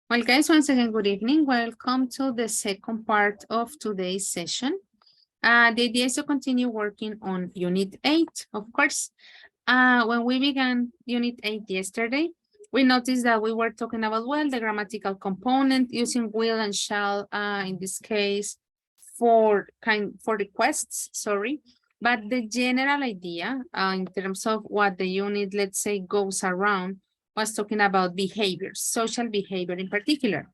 Well, guys, once again, good evening. Welcome to the second part of today's session. The idea is to continue working on Unit 8, of course. When we began Unit 8 yesterday, we noticed that we were talking about, well, the grammatical component using will and shall, in this case, for requests, sorry. But the general idea in terms of what the unit, let's say, goes around was talking about behaviors, social behavior in particular.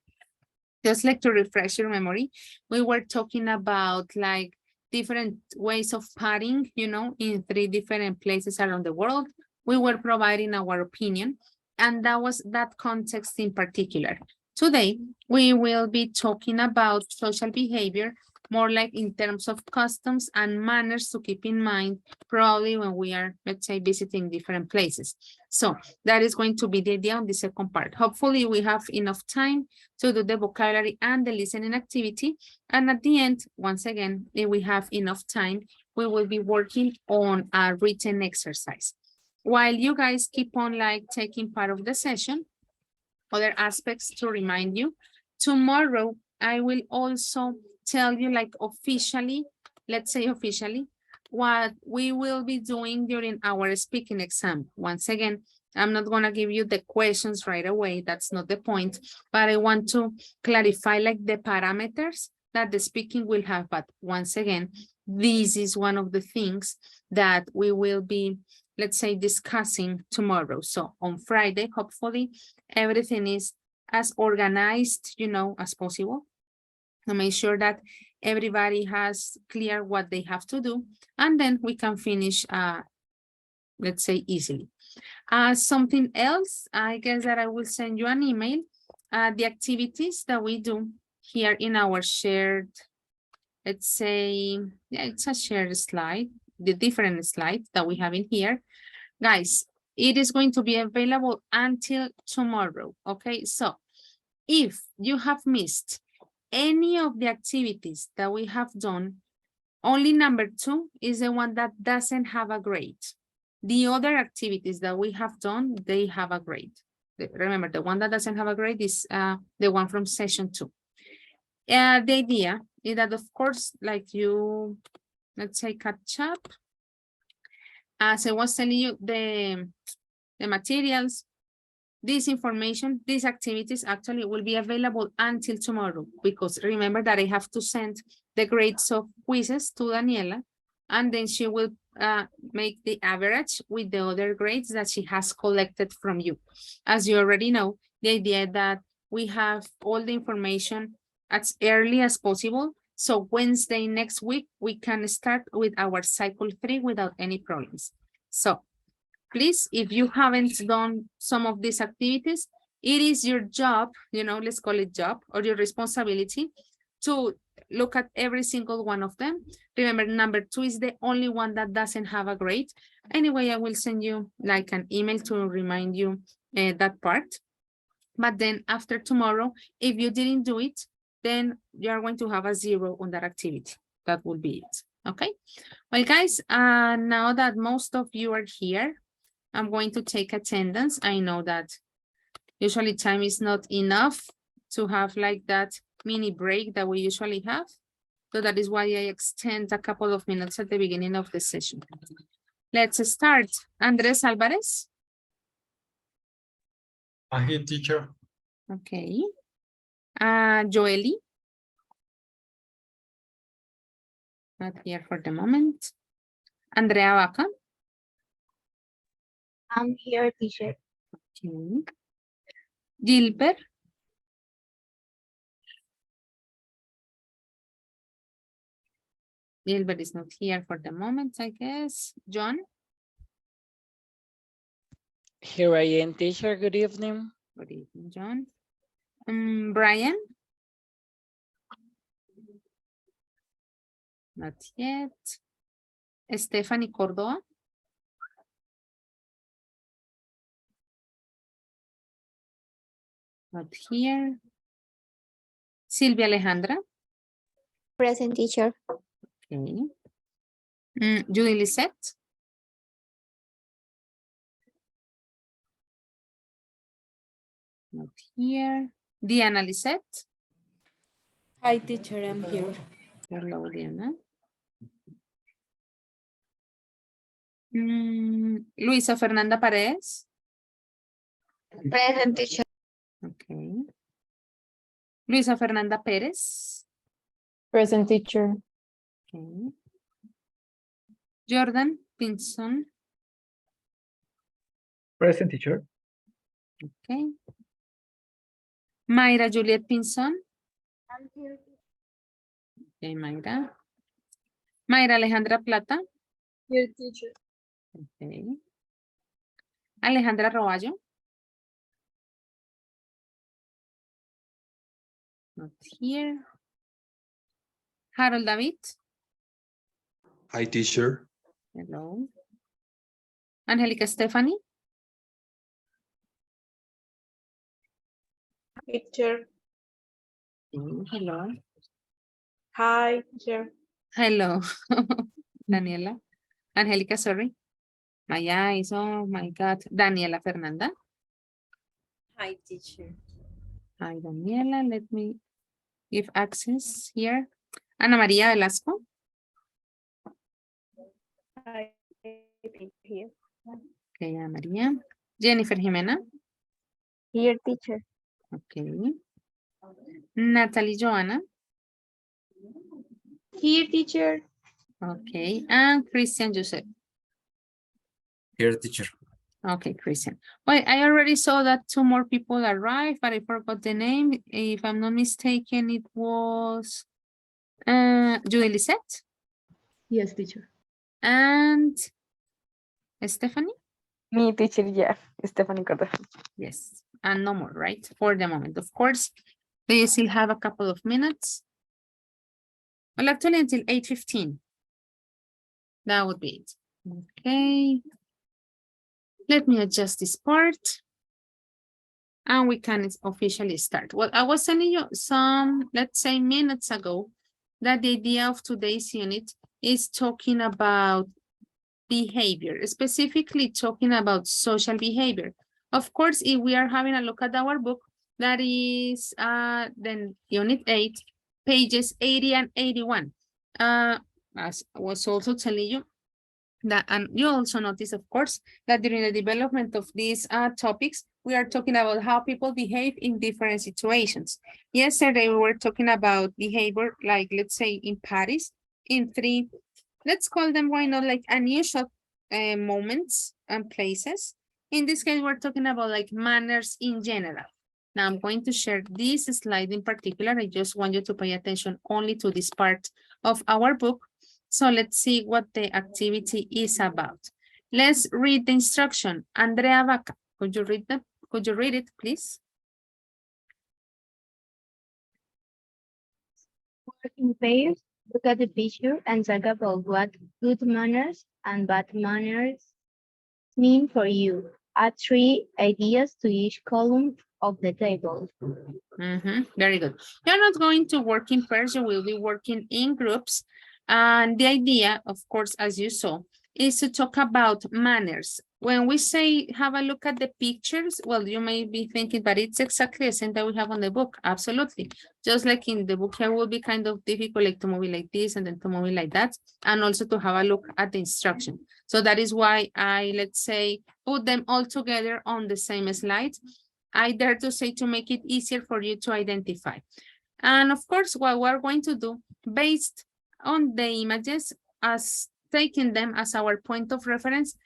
Just like to refresh your memory, we were talking about like different ways of partying, in 3 different places around the world. We were providing our opinion, and that was that context in particular. Today, we will be talking about social behavior, more like in terms of customs and manners to keep in mind, probably when we are, let's say, visiting different places. So that is going to be the idea on the second part. Hopefully we have enough time to do the vocabulary and the listening activity. And at the end, once again, if we have enough time, we will be working on a written exercise. While you guys keep on like taking part of the session, other aspects to remind you, tomorrow I will also tell you like officially, let's say officially, what we will be doing during our speaking exam. Once again, I'm not going to give you the questions right away. That's not the point, but I want to clarify like the parameters that the speaking will have. But once again, this is one of the things that we will be, let's say, discussing tomorrow. So on Friday, hopefully everything is as organized, as possible, to make sure that everybody has clear what they have to do, and then we can finish, let's say, easily. Something else, I guess that I will send you an email, the activities that we do here in our shared, let's say, yeah, it's a shared slide, the different slides that we have in here. Guys, it is going to be available until tomorrow, okay? So if you have missed any of the activities that we have done, only number 2 is the one that doesn't have a grade. The other activities that we have done, they have a grade. Remember, the one that doesn't have a grade is the one from session 2. The idea is that, of course, like you, let's say, catch up. As I was telling you, the materials, this information, these activities actually will be available until tomorrow, because remember that I have to send the grades of quizzes to Daniela, and then she will make the average with the other grades that she has collected from you. As you already know, the idea that we have all the information as early as possible, so Wednesday next week, we can start with our cycle 3 without any problems. So please, if you haven't done some of these activities, it is your job, let's call it job, or your responsibility to look at every single one of them. Remember, number 2 is the only one that doesn't have a grade. Anyway, I will send you like an email to remind you that part. But then after tomorrow, if you didn't do it, then you are going to have a 0 on that activity. That will be it. Okay. Well, guys, now that most of you are here, I'm going to take attendance. I know that usually time is not enough to have like that mini break that we usually have. So that is why I extend a couple of minutes at the beginning of the session. Let's start. Andres Alvarez. I'm here, teacher. Okay. Joely. Not here for the moment. Andrea Vaca. I'm here, teacher. Okay. Gilbert. Gilbert is not here for the moment, I guess. John. Here I am, teacher. Good evening. Good evening, John. Brian. Not yet. Stephanie Córdoba. Not here. Silvia Alejandra. Present, teacher. Okay. Judy Lisette. Not here. Diana Lisette. Hi, teacher, I'm here. Hello, Diana. Luisa Fernanda Paredes. Present, teacher. Okay. Luisa Fernanda Pérez. Present teacher. Okay. Jordan Pinson. Present teacher. Okay. Mayra Juliet Pinson. I'm here. Okay, Mayra. Mayra Alejandra Plata. Here, teacher. Okay. Alejandra Roballo. Not here. Harold David. Hi, teacher. Hello. Angelica Stephanie. Teacher. Hello. Hi, teacher. Hello. Daniela. Angelica, sorry. My eyes, oh my God. Daniela Fernanda. Hi, teacher. Hi, Daniela. Let me give access here. Ana María Velasco. Hi, here. Okay, Ana María. Jennifer Jimena. Here, teacher. Okay. Natalie Joana. Here, teacher. Okay. And Christian Joseph. Here, teacher. Okay, Christian. Well, I already saw that two more people arrived, but I forgot the name. If I'm not mistaken, it was Judy Lisette Yes, teacher. and Stephanie. Me, teacher, yeah. Stephanie Cordero. Yes, and no more, right? For the moment, of course. Do you still have a couple of minutes? Well, actually until 8:15. That would be it. Okay. Let me adjust this part. And we can officially start. Well, I was telling you some, let's say, minutes ago, that the idea of today's unit is talking about behavior, specifically talking about social behavior. Of course, if we are having a look at our book, that is then unit 8, pages 80 and 81. As I was also telling you, that, and you also notice, of course, that during the development of these topics, we are talking about how people behave in different situations. Yesterday, we were talking about behavior, like, let's say, in Paris, in 3, let's call them, why not, like unusual moments and places. In this case, we're talking about like manners in general. Now I'm going to share this slide in particular. I just want you to pay attention only to this part of our book. So let's see what the activity is about. Let's read the instruction. Andrea Vaca, could you read that? Could you read it, please? Work in pairs. Look at the picture and talk about what good manners and bad manners mean for you. Add 3 ideas to each column of the table. Very good. You're not going to work in pairs, you will be working in groups. And the idea, of course, as you saw, is to talk about manners. When we say have a look at the pictures, well, you may be thinking, but it's exactly the same that we have on the book. Absolutely. Just like in the book, here will be kind of difficult, like to move it like this and then to move it like that, and also to have a look at the instruction. So that is why I, let's say, put them all together on the same slide. I dare to say to make it easier for you to identify. And of course, what we're going to do based on the images as taking them as our point of reference,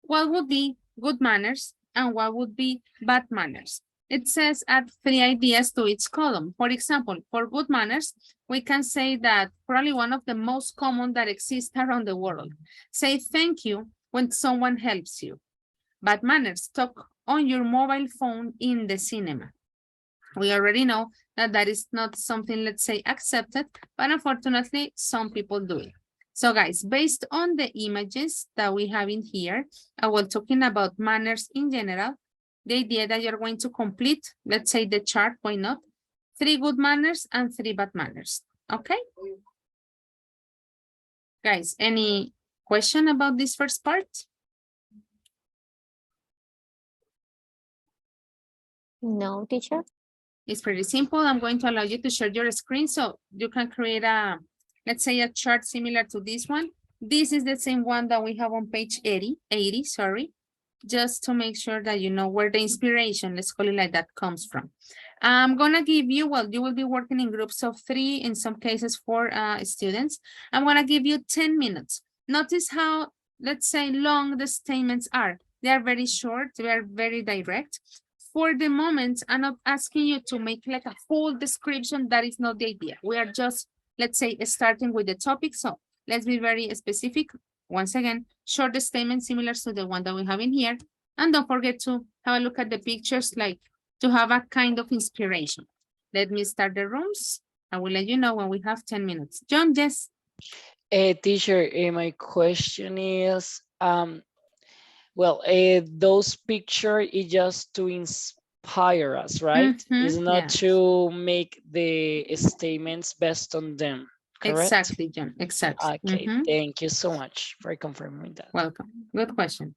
what would be good manners and what would be bad manners. It says add 3 ideas to each column. For example, for good manners, we can say that probably one of the most common that exists around the world. Say thank you when someone helps you. Bad manners, talk on your mobile phone in the cinema. We already know that that is not something, let's say, accepted, but unfortunately, some people do it. So guys, based on the images that we have in here, I was talking about manners in general, the idea that you're going to complete, let's say the chart, why not? 3 good manners and 3 bad manners, okay? Guys, any question about this first part? No, teacher. It's pretty simple. I'm going to allow you to share your screen so you can create a, let's say a chart similar to this one. This is the same one that we have on page 80, sorry, just to make sure that you know where the inspiration, let's call it like that, comes from. I'm gonna give you, well, you will be working in groups of 3, in some cases 4 students. I'm gonna give you 10 minutes. Notice how, let's say, long the statements are. They are very short, they are very direct. For the moment, I'm not asking you to make like a full description. That is not the idea. We are just, let's say, starting with the topic. So let's be very specific. Once again, short statement similar to the one that we have in here. And don't forget to have a look at the pictures, like to have a kind of inspiration. Let me start the rooms. I will let you know when we have 10 minutes. John, yes. Teacher, my question is, well, those picture is just to inspire us, right? It's not Yeah, to make the statements based on them, correct? exactly, John, exactly. Okay, thank you so much for confirming that. Welcome. Good question.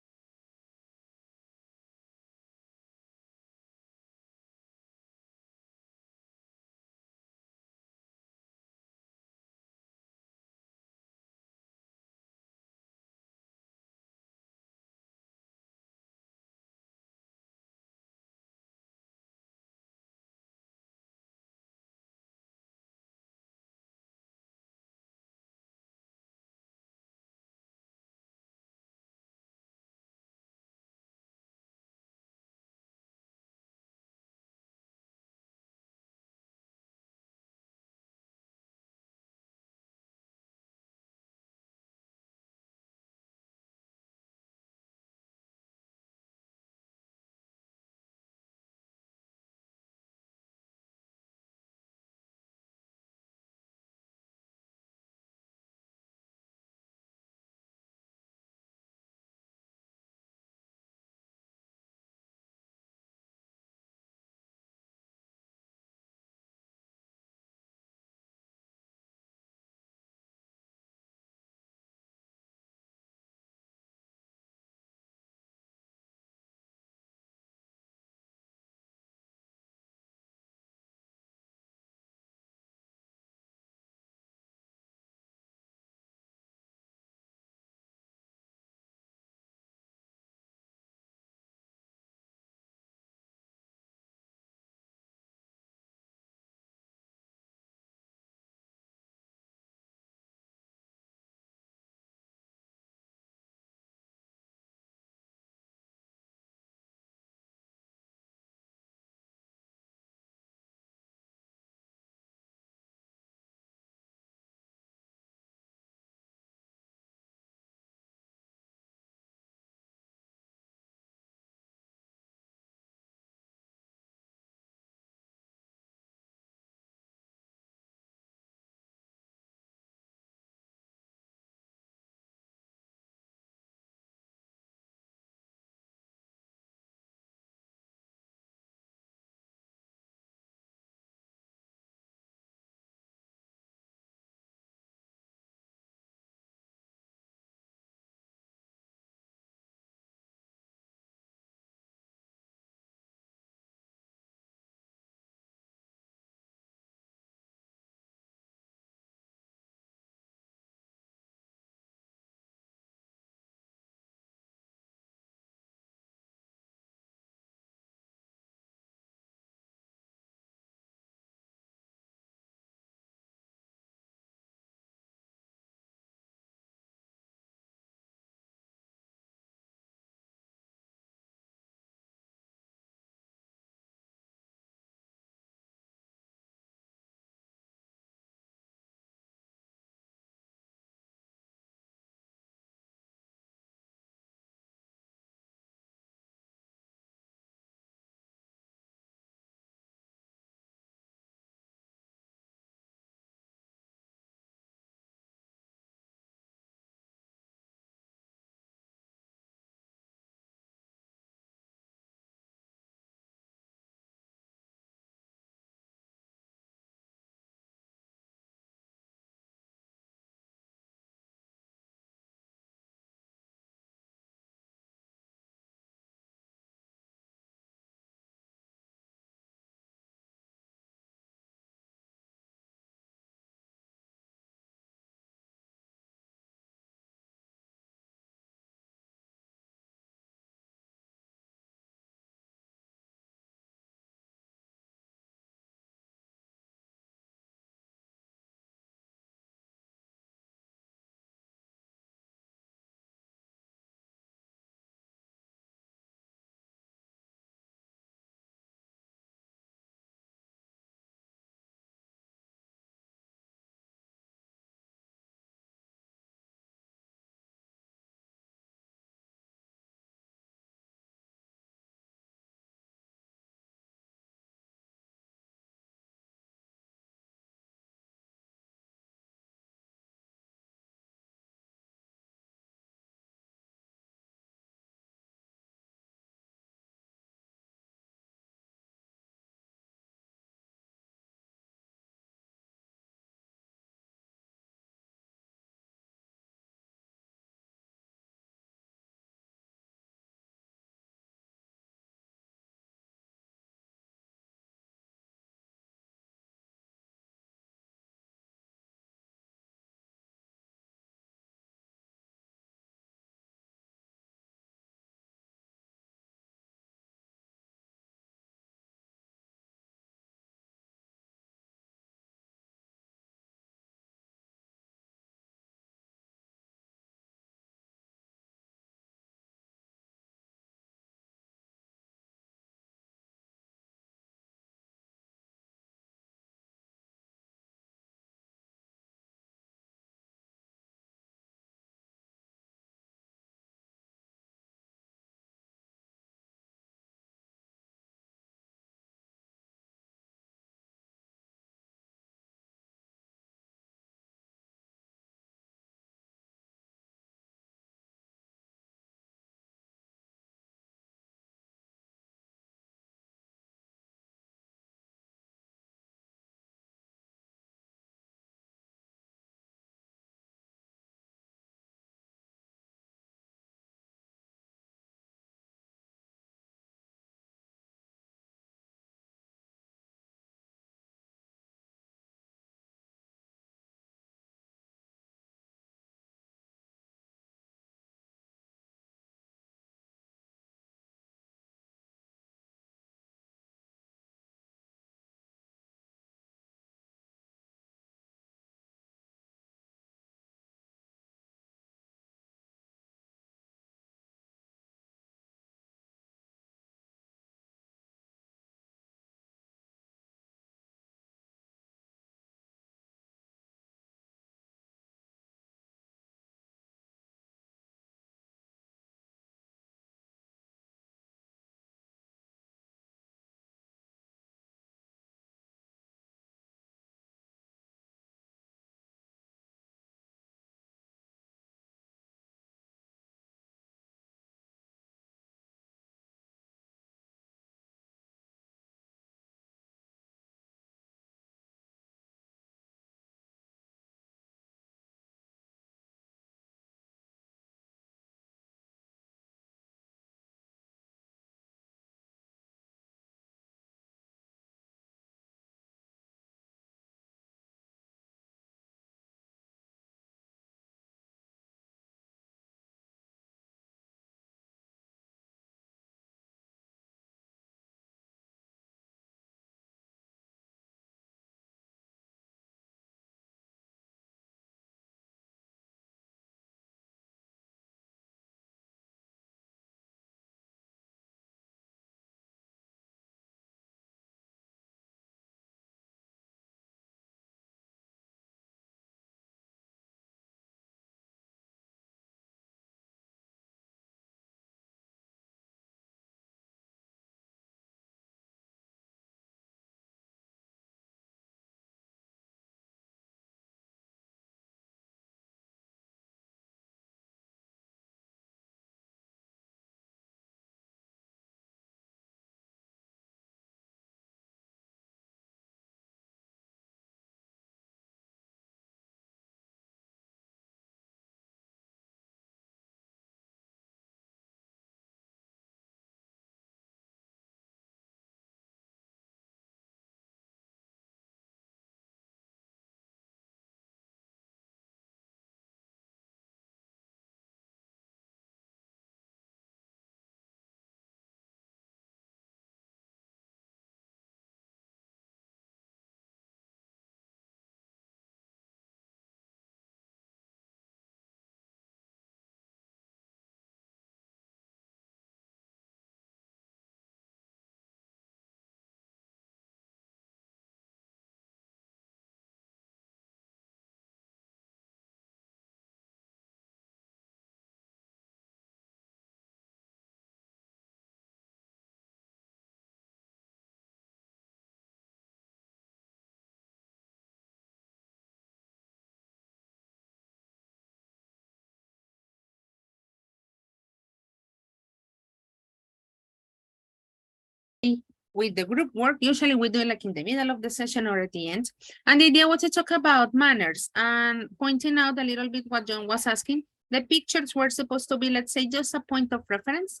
with the group work. Usually we do it like in the middle of the session or at the end. And the idea was to talk about manners and pointing out a little bit what John was asking. The pictures were supposed to be, let's say, just a point of reference.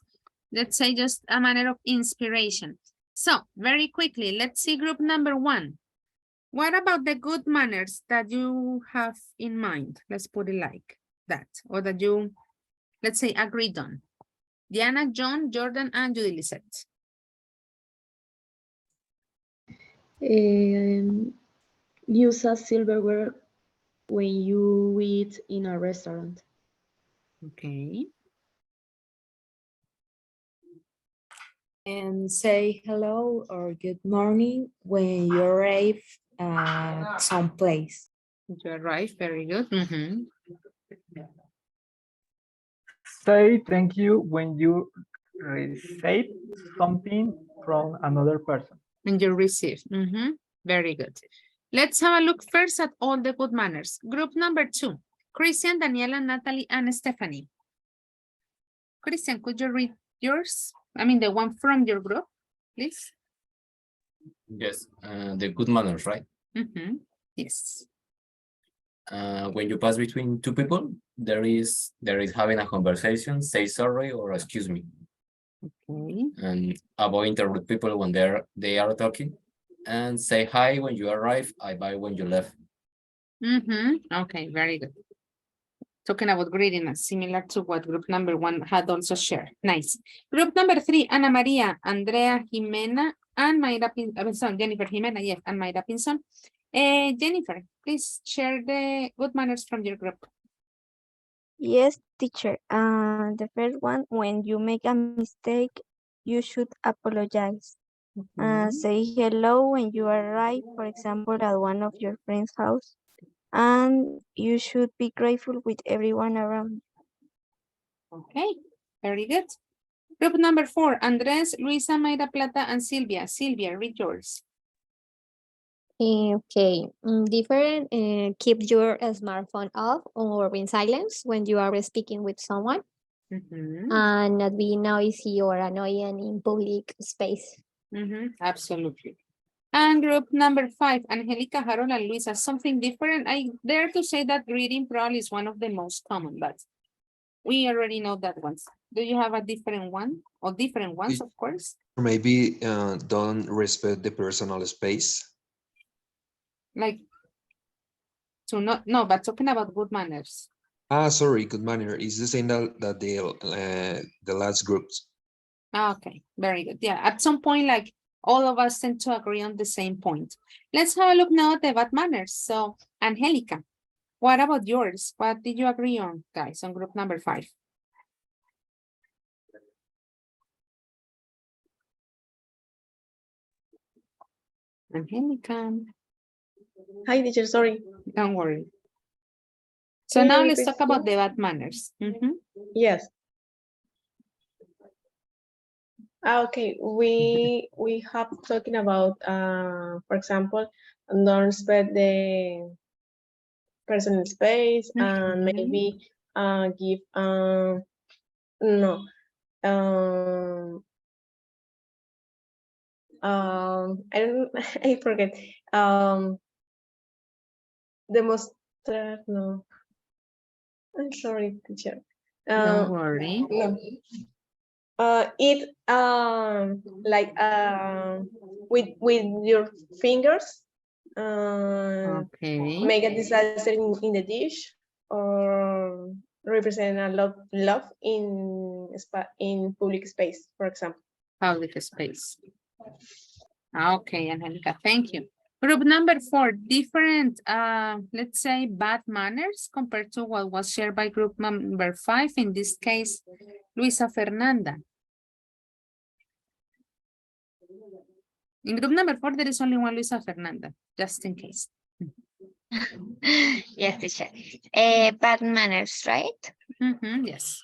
Let's say just a manner of inspiration. So very quickly, let's see group number 1. What about the good manners that you have in mind? Let's put it like that, or that you, let's say, agreed on. Diana, John, Jordan, and Judy Lisette. Use a silverware when you eat in a restaurant. Okay. And say hello or good morning when you arrive at some place. You arrived, very good. Mhm. Say thank you when you receive something from another person. And you receive. Mhm. Very good. Let's have a look first at all the good manners. Group number 2, Christian, Daniela, Natalie, and Stephanie. Christian, could you read yours? I mean, the one from your group, please. Yes, the good manners, right? Mhm. Yes. When you pass between two people, there is having a conversation, say sorry or excuse me, Okay. and avoid interrupt people when they are talking, and say hi when you arrive, I bye when you left. Okay, very good. Talking about greediness, similar to what group number 1 had also shared. Nice. Group number 3, Ana Maria, Andrea, Jimena, and Mayra Pinson. Jennifer Jimena, yes, and Mayra Pinson. Jennifer, please share the good manners from your group. Yes, teacher. The first one, when you make a mistake, you should apologize. Say hello when you arrive, for example, at one of your friend's house. And you should be grateful with everyone around. Okay, very good. Group number 4, Andres, Luisa, Mayra Plata, and Silvia. Silvia, read yours. Okay, different, keep your smartphone off or in silence when you are speaking with someone and not be noisy or annoying in public space. Absolutely. And group number 5, Angelica, Harold, and Luisa, something different. I dare to say that greeting probably is one of the most common, but we already know that one. Do you have a different one or different ones, of course? Maybe don't respect the personal space. Like to not, no, but talking about good manners. Sorry, good manner is the same that the last groups. Okay, very good. Yeah, at some point, like all of us tend to agree on the same point. Let's have a look now at the bad manners. So, Angelica, what about yours? What did you agree on, guys, on group number 5? Angelica. Hi, teacher, sorry. Don't worry. So now let's talk about the bad manners. Yes. Okay, we have talking about for example, don't respect the personal space and maybe give no I don't I forget demostrar no. I'm sorry, teacher. Don't worry. No. It like with your fingers Okay. make a disaster in the dish or represent a lot love in public space, for example. Public space. Okay, Angelica, thank you. Group number 4, different, let's say, bad manners compared to what was shared by group number 5, in this case, Luisa Fernanda. In group number 4, there is only one Luisa Fernanda, just in case. Yes, teacher. Bad manners, right? Yes.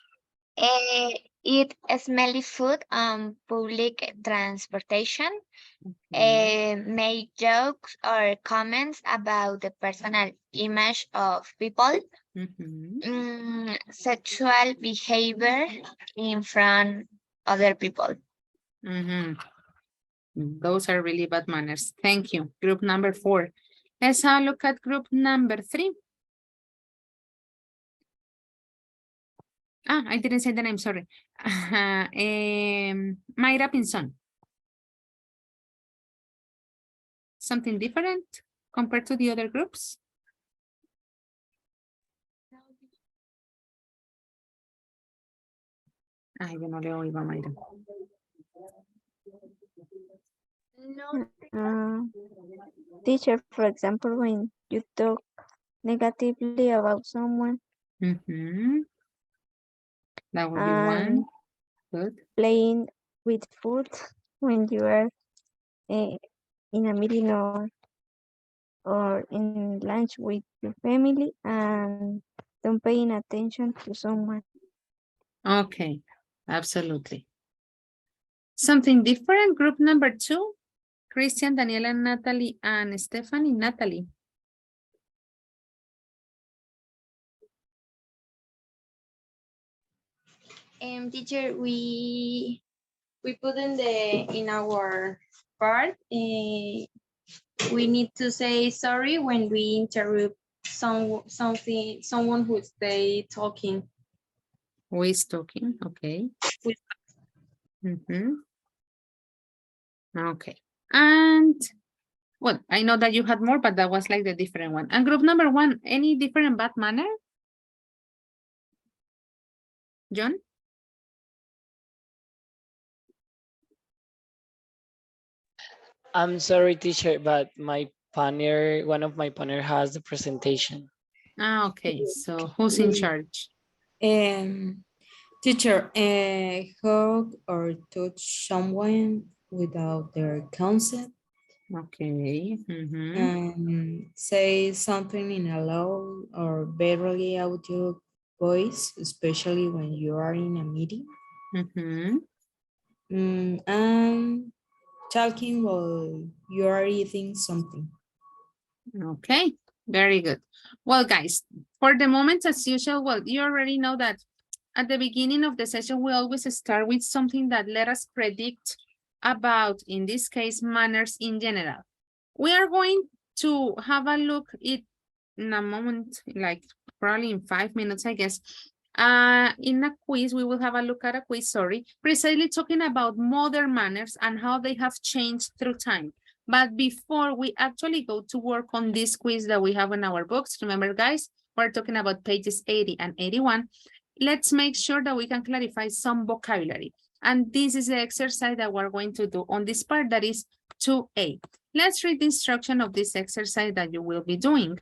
Eat smelly food on public transportation. Make jokes or comments about the personal image of people. Sexual behavior in front of other people. Those are really bad manners. Thank you. Group number 4. Let's have a look at group number 3. I didn't say the name, sorry. Mayra Pinzon. Something different compared to the other groups? Yo no le oigo a Mayra. Teacher, for example, when you talk negatively about someone, That would be one. Good. playing with food when you are in a meeting or in lunch with your family, and don't paying attention to someone. Okay, absolutely. Something different, group number 2. Christian, Daniela, Natalie, and Stephanie. Natalie. Teacher, we put in our part, we need to say sorry when we interrupt someone who stay talking. Who is talking? Okay. Okay. And well, I know that you had more, but that was like the different one. And group number 1, any different bad manner? John? I'm sorry, teacher, but one of my partner has the presentation. Okay. So who's in charge? Teacher, hug or touch someone without their consent. Okay. Say something in a low or barely audio voice, especially when you are in a meeting. And talking while you are eating something. Okay, very good. Well, guys, for the moment, as usual, well, you already know that at the beginning of the session, we always start with something that let us predict about, in this case, manners in general. We are going to have a look at in a moment, like probably in 5 minutes, I guess. In a quiz, we will have a look at a quiz, precisely talking about modern manners and how they have changed through time. But before we actually go to work on this quiz that we have in our books, remember, guys, we're talking about pages 80 and 81. Let's make sure that we can clarify some vocabulary. And this is the exercise that we're going to do on this part, that is 2A. Let's read the instruction of this exercise that you will be doing.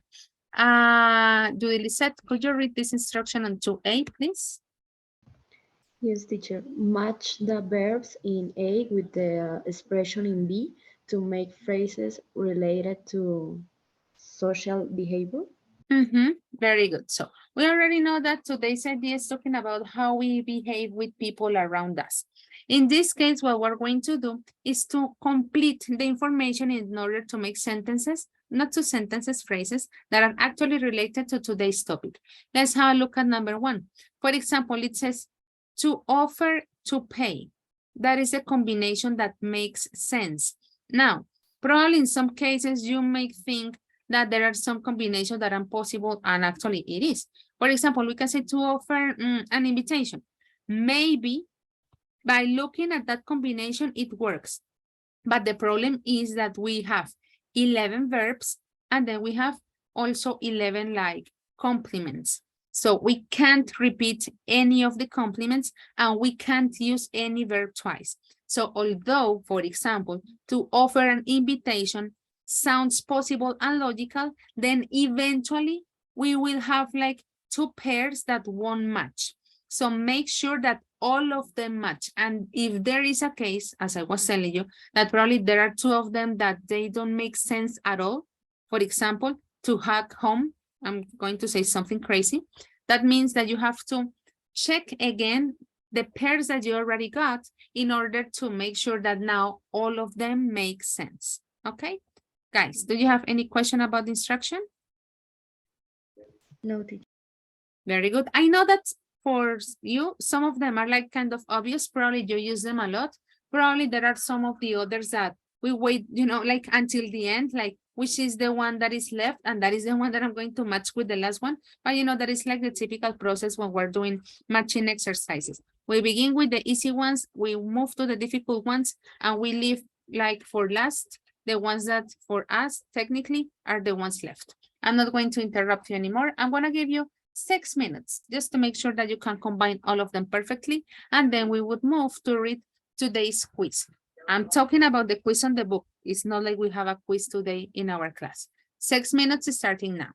Judy Lisette, could you read this instruction on 2A, please? Yes, teacher. Match the verbs in A with the expression in B to make phrases related to social behavior. Very good. So we already know that today's idea is talking about how we behave with people around us. In this case, what we're going to do is to complete the information in order to make sentences, not two sentences, phrases that are actually related to today's topic. Let's have a look at number 1. For example, it says to offer to pay. That is a combination that makes sense. Now, probably in some cases, you may think that there are some combinations that are possible, and actually it is. For example, we can say to offer an invitation. Maybe by looking at that combination, it works. But the problem is that we have 11 verbs, and then we have also 11 like complements. So we can't repeat any of the complements, and we can't use any verb twice. So although, for example, to offer an invitation sounds possible and logical, then eventually we will have like 2 pairs that won't match. So make sure that all of them match. And if there is a case, as I was telling you, that probably there are 2 of them that they don't make sense at all. For example, to hug home, I'm going to say something crazy. That means that you have to check again the pairs that you already got in order to make sure that now all of them make sense. Okay? Guys, do you have any question about the instruction? No, teacher. Very good. I know that for you, some of them are like kind of obvious. Probably you use them a lot. Probably there are some of the others that we wait, you know, like until the end, like which is the one that is left, and that is the one that I'm going to match with the last one. But you know, that is like the typical process when we're doing matching exercises. We begin with the easy ones, we move to the difficult ones, and we leave like for last, the ones that for us technically are the ones left. I'm not going to interrupt you anymore. I'm going to give you 6 minutes just to make sure that you can combine all of them perfectly. And then we would move to read today's quiz. I'm talking about the quiz on the book. It's not like we have a quiz today in our class. 6 minutes starting now.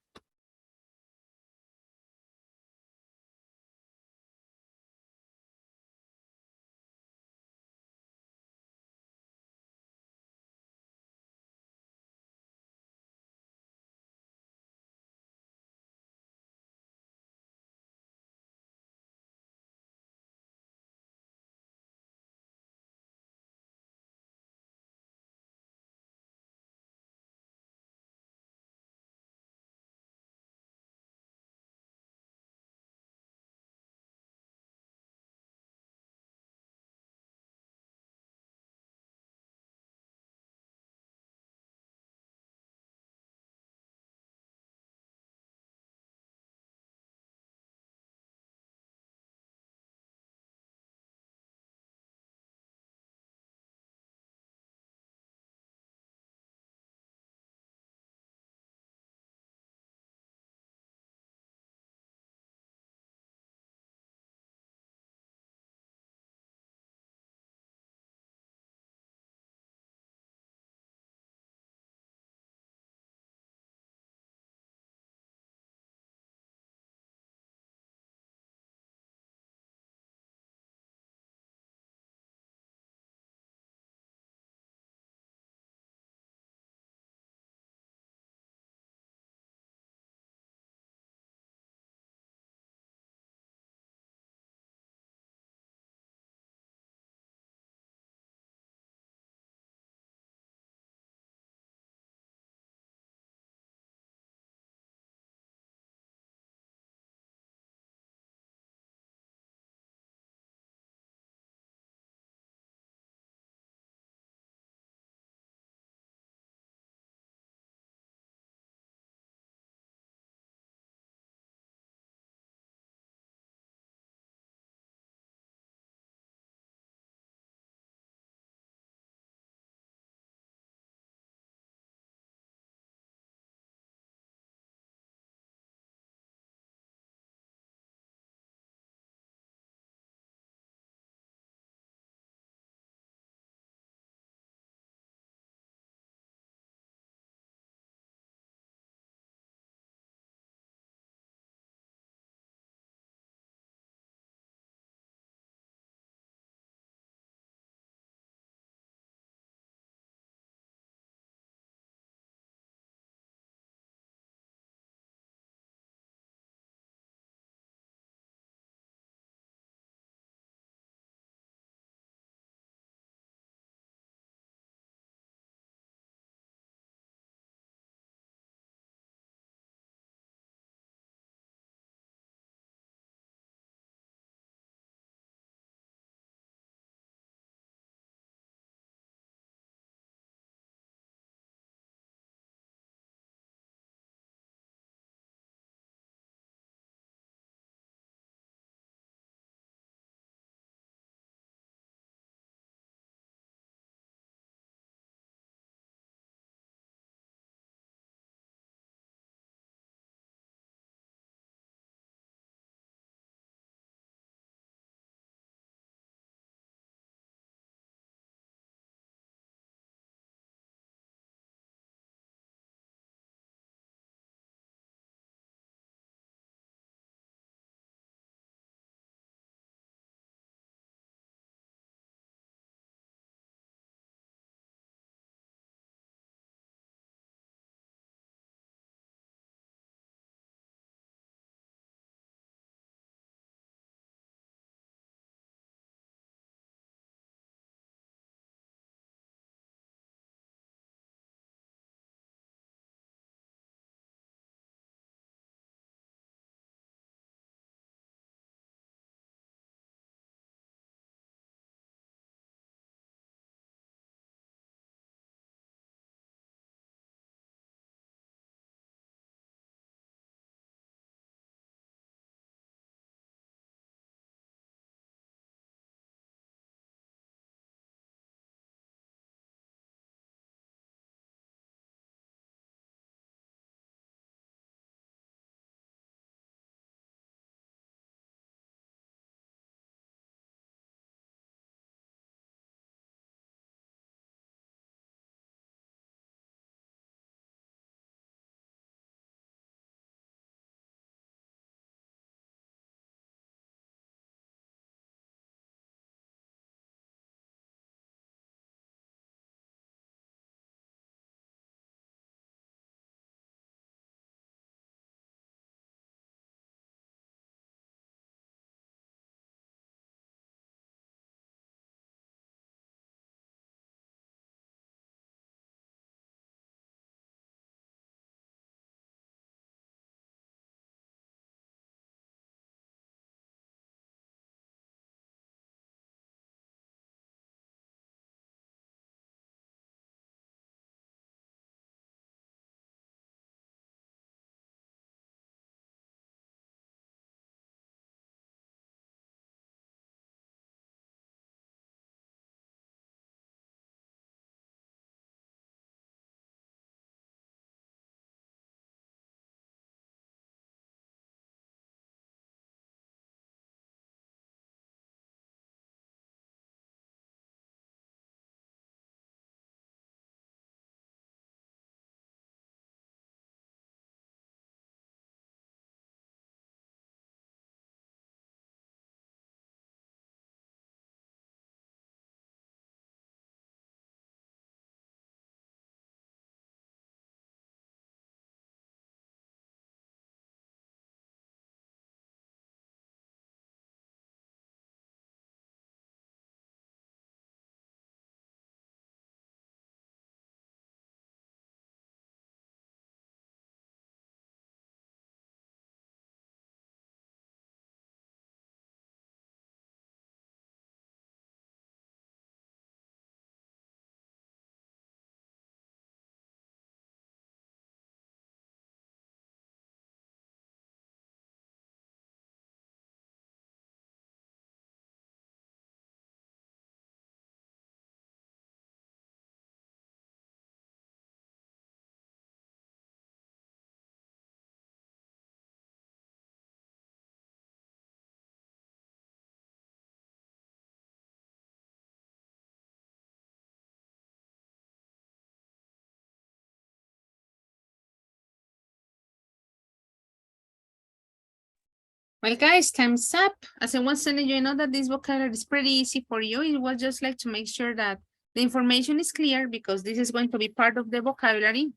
Well, guys, time's up. As I was telling you, I know that this vocabulary is pretty easy for you. It was just like to make sure that the information is clear because this is going to be part of the vocabulary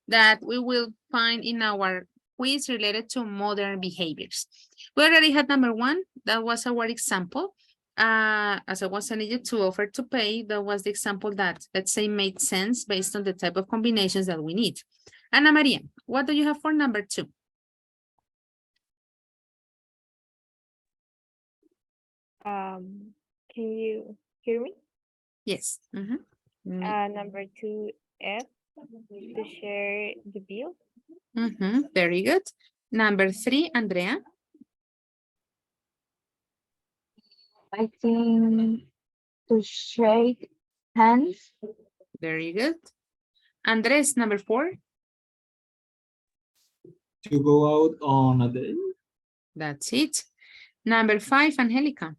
that we will find in our quiz related to modern behaviors. We already had number one. That was our example. As I was telling you, to offer to pay, that was the example that, let's say, made sense based on the type of combinations that we need. Ana Maria, what do you have for number two? Can you hear me? Yes. Number 2F, to share the bill. Very good. Number three, Andrea. I think to shake hands. Very good. Andres, number four. To go out on a date. That's it. Number five, Angelica.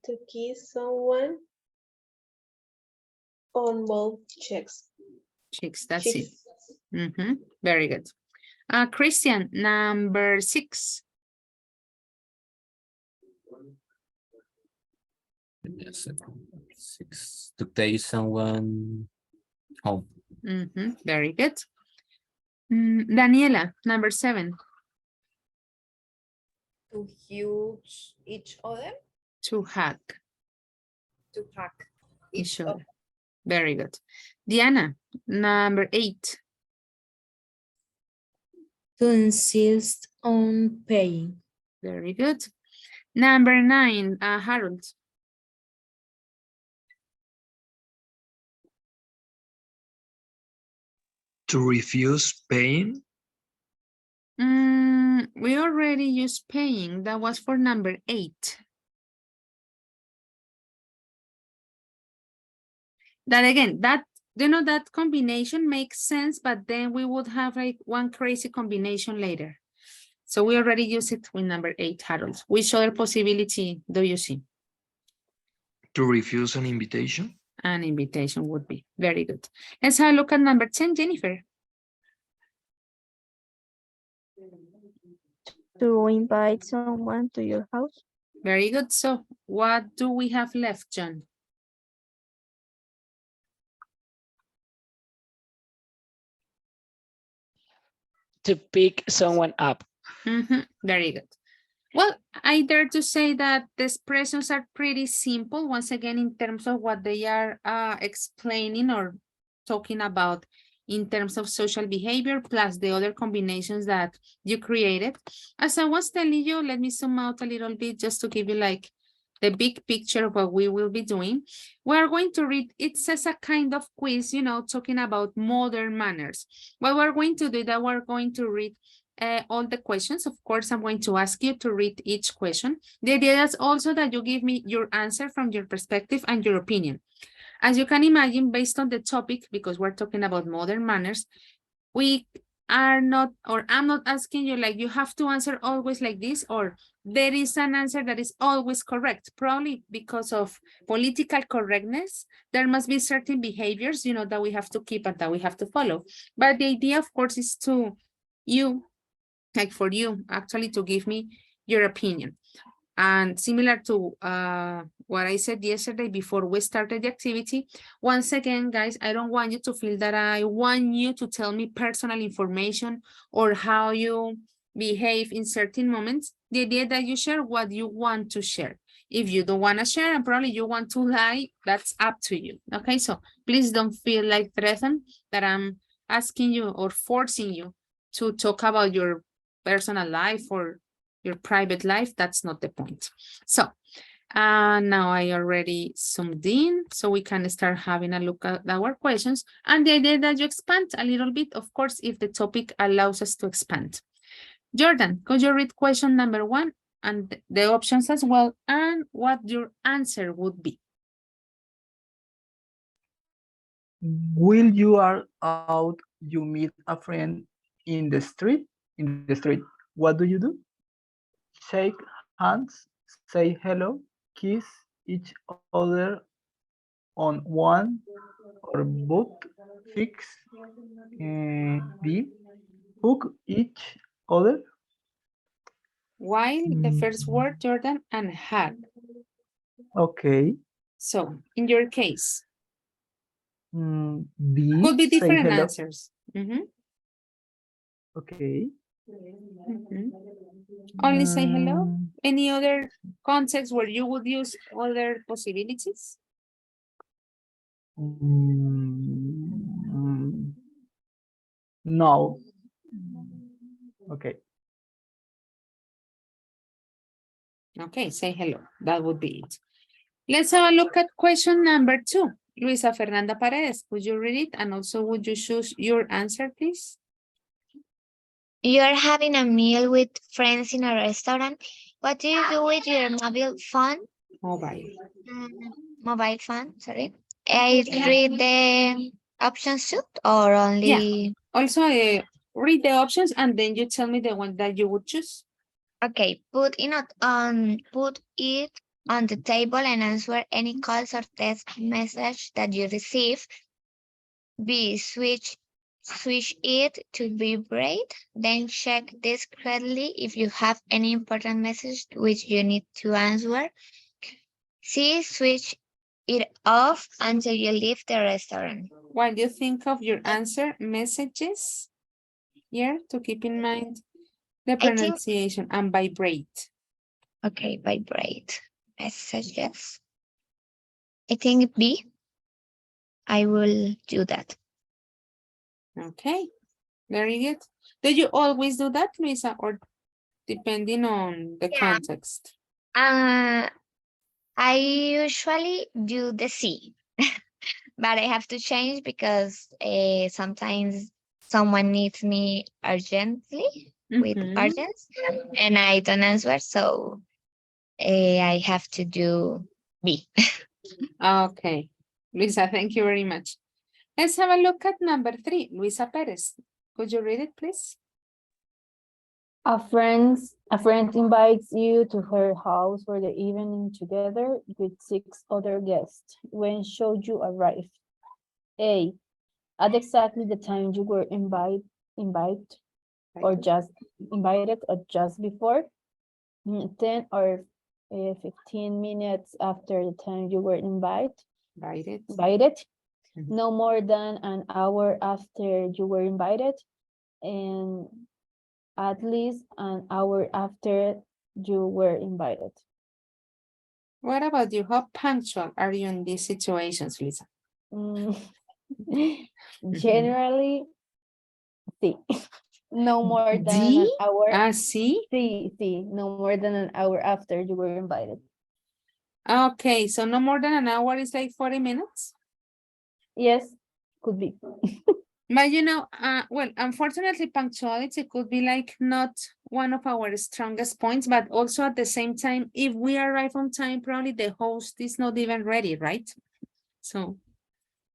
To kiss someone on both cheeks. Chicks, that's it. Very good. Christian, number six. Yes, six. To take someone home. Very good. Daniela, number seven. To huge each other. To hug To hug each other. Very good. Diana, number eight. To insist on paying. Very good. Number nine, Harold. To refuse paying. We already used paying. That was for number eight. That again, that that combination makes sense, but then we would have like one crazy combination later. So we already use it with number eight, Harold. Which other possibility do you see? To refuse an invitation. An invitation would be very good. Let's have a look at number 10, Jennifer. To invite someone to your house. Very good. So what do we have left, John? To pick someone up. Very good. Well, I dare to say that the expressions are pretty simple, once again, in terms of what they are explaining or talking about in terms of social behavior, plus the other combinations that you created. As I was telling you, let me zoom out a little bit just to give you like the big picture of what we will be doing. We're going to read, it says a kind of quiz, you know, talking about modern manners. What we're going to do that we're going to read all the questions. Of course, I'm going to ask you to read each question. The idea is also that you give me your answer from your perspective and your opinion. As you can imagine, based on the topic, because we're talking about modern manners, we are not, or I'm not asking you like, you have to answer always like this, or there is an answer that is always correct. Probably because of political correctness, there must be certain behaviors, you know, that we have to keep and that we have to follow. But the idea, of course, is to like for you actually to give me your opinion. And similar to what I said yesterday before we started the activity, once again, guys, I don't want you to feel that I want you to tell me personal information or how you behave in certain moments. The idea that you share what you want to share. If you don't want to share and probably you want to lie, that's up to you. Okay, so please don't feel like threatened that I'm asking you or forcing you to talk about your personal life or your private life. That's not the point. So now I already zoomed in so we can start having a look at our questions. And the idea that you expand a little bit, of course, if the topic allows us to expand. Jordan, could you read question number one and the options as well and what your answer would be? Will you are out, you meet a friend in the street? What do you do? Shake hands, say hello, kiss each other on one or both fix B, hook each other. While the first word, Jordan, and had. Okay. So, in your case, B, could be say different hello. answers. Okay. Only say hello. Any other context where you would use other possibilities? No. Okay. Okay, say hello. That would be it. Let's have a look at question number 2. Luisa Fernanda Paredes, would you read it? And also, would you choose your answer, please? You are having a meal with friends in a restaurant. What do you do with your mobile phone? Mobile. Mobile phone, sorry. I read the options too, or only? Yeah. Also, read the options and then you tell me the one that you would choose. Okay, put it on the table and answer any calls or text message that you receive. B, switch it to vibrate, then check discreetly if you have any important message which you need to answer. C, switch it off until you leave the restaurant. While you think of your answer, messages here to keep in mind the pronunciation and vibrate. Okay, vibrate messages. I think B. I will do that. Okay, very good. Do you always do that, Luisa, or depending on the context? I usually do the C, but I have to change because sometimes someone needs me urgently with urgency and I don't answer, so I have to do B. Okay, Luisa, thank you very much. Let's have a look at number 3, Luisa Perez. Could you read it, please? A friend invites you to her house for the evening together with 6 other guests. When should you arrive? A, at exactly the time you were invited or just before. 10 or 15 minutes after the time you were invited. No more than an hour after you were invited, and at least an hour after you were invited. What about you? How punctual are you in these situations, Lisa? Generally, sí. No more than an hour. Sí? Sí, no more than an hour after you were invited. Okay, so no more than an hour is like 40 minutes? Yes, could be. But you know, well, unfortunately, punctuality could be like not one of our strongest points, but also at the same time, if we arrive on time, probably the host is not even ready, right? So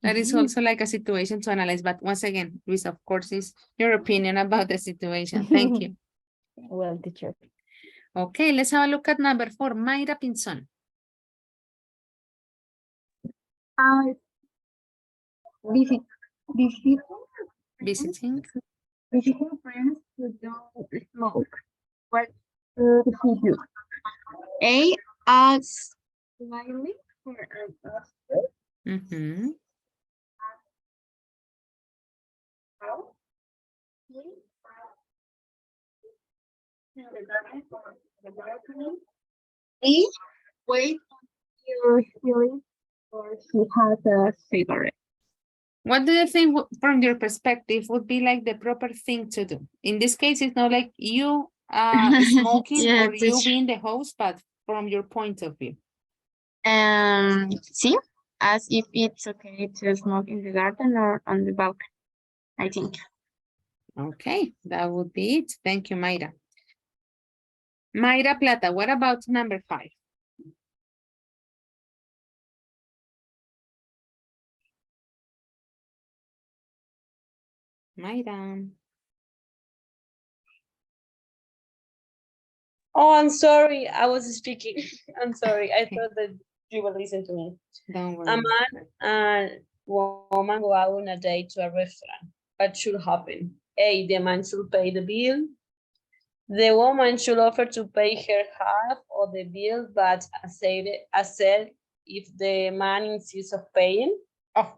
that is also like a situation to analyze. But once again, Luis, of course, is your opinion about the situation. Thank you. Well, teacher. Okay, let's have a look at number 4, Mayra Pinzon. Visiting friends who don't smoke. What should he do? A, ask slightly for an answer. B, wait until he leaves or he has a cigarette. What do you think from your perspective would be like the proper thing to do? In this case, it's not like you smoking or you being the host, but from your point of view. See, as if it's okay to smoke in the garden or on the balcony, I think. Okay, that would be it. Thank you, Mayra. Mayra Plata, what about number 5? Mayra. Oh, I'm sorry. I was speaking. I'm sorry. I thought that You will listen to me. Don't A worry. man and woman go out on a date to a restaurant. What should happen? A, the man should pay the bill. The woman should offer to pay her half of the bill, but as said, if the man insists of paying, oh,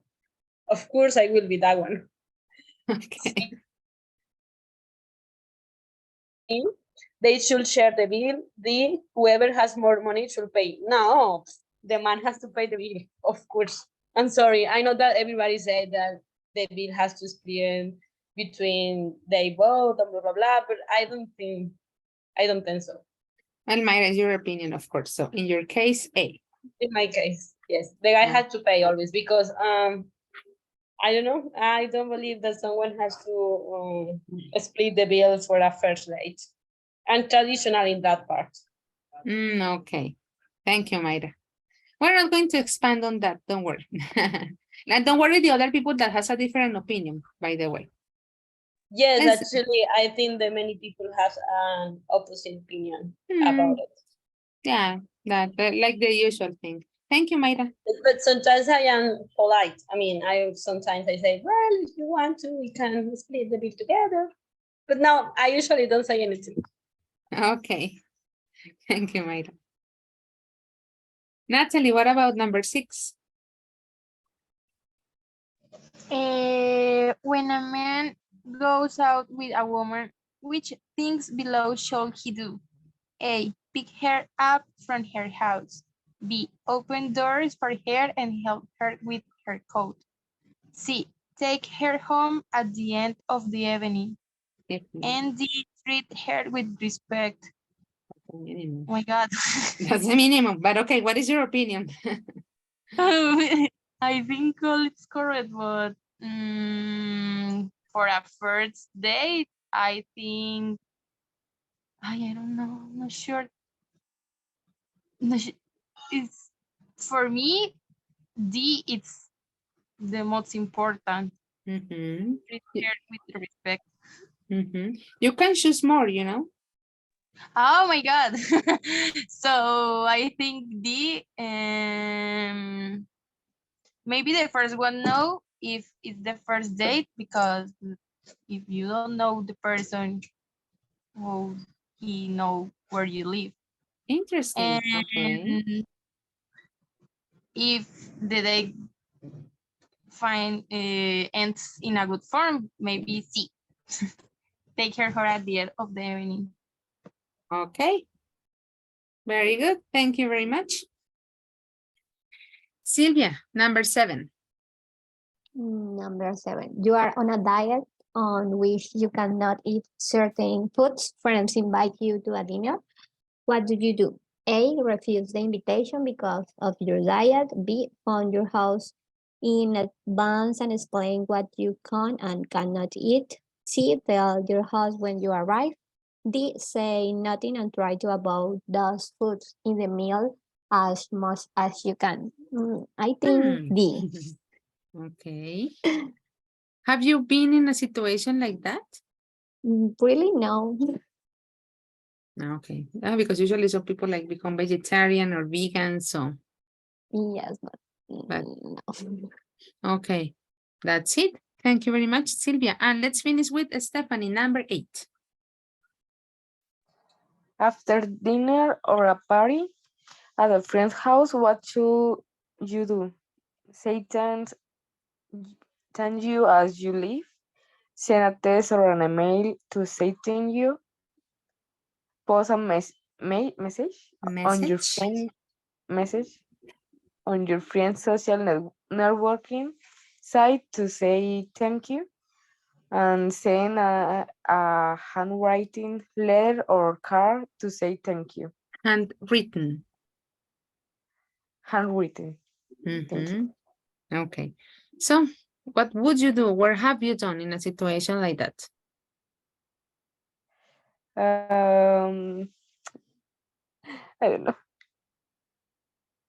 of course I will be that one. Okay. They should share the bill. The whoever has more money should pay. No, the man has to pay the bill, of course. I'm sorry. I know that everybody said that the bill has to split between they both and blah blah blah, but I don't think so. And Mayra, your opinion, of course. So in your case, A. In my case, yes, the guy had to pay always because I don't know. I don't believe that someone has to split the bills for a first date, and traditional in that part. Okay. Thank you, Mayra. We're not going to expand on that. Don't worry. And don't worry, the other people that has a different opinion, by the way. Yes, Yes. actually, I think that many people have an opposite opinion about it. Yeah, that like the usual thing. Thank you, Mayra. But sometimes I am polite. I mean, sometimes I say, well, if you want to, we can split the bill together. But no, I usually don't say anything. Okay. Thank you, Mayra. Natalie, what about number 6? When a man goes out with a woman, which things below should he do? A, pick her up from her house. B, open doors for her and help her with her coat. C, take her home at the end of the evening. And D, treat her with respect. Oh my God. That's the minimum, but okay, what is your opinion? I think all it's correct, but for a first date, I think I don't know, I'm not sure. It's for me, D it's the most important. Treat her with respect. You can choose more, you know. Oh my God. So I think D, maybe the first one, no, if it's the first date, because if you don't know the person, well, he know where you live. Interesting. And Okay. if the date ends in a good form, maybe C. Take her at the end of the evening. Okay. Very good. Thank you very much. Sylvia, number 7. Number 7, you are on a diet on which you cannot eat certain foods. Friends invite you to a dinner. What do you do? A, refuse the invitation because of your diet. B, phone your house in advance and explain what you can and cannot eat. C, tell your house when you arrive. D, say nothing and try to avoid those foods in the meal as much as you can. I think D. Okay. Have you been in a situation like that? Really, no. Okay. Because usually some people like become vegetarian or vegan, so. Yes, but no. no. Okay. That's it. Thank you very much, Sylvia. And let's finish with Stephanie, number 8. After dinner or a party at a friend's house, what should you do? Say thank you as you leave. Send a text or an email to say thank you. Post a message on your friend message on your friend's social networking site to say thank you, and send a handwriting letter or card to say thank you. Handwritten. Handwritten. Thank you. Okay. So what would you do? What have you done in a situation like that? I don't know.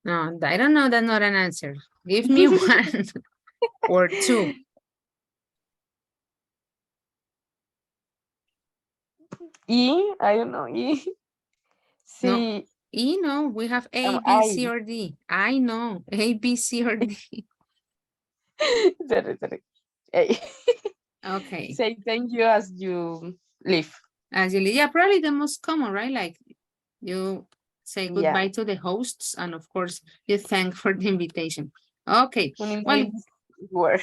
No, I don't know. That's not an answer. Give me one or two. I don't know. See, E, no, we have A, B, C, I. or D. I know, A, B, C, or D. Sorry. Hey. Okay. Say thank you as you leave. As you leave, yeah, probably the most common, right? Like you say Yeah. goodbye to the hosts, and of course, you thank for the invitation. Okay, Un well, inglés word.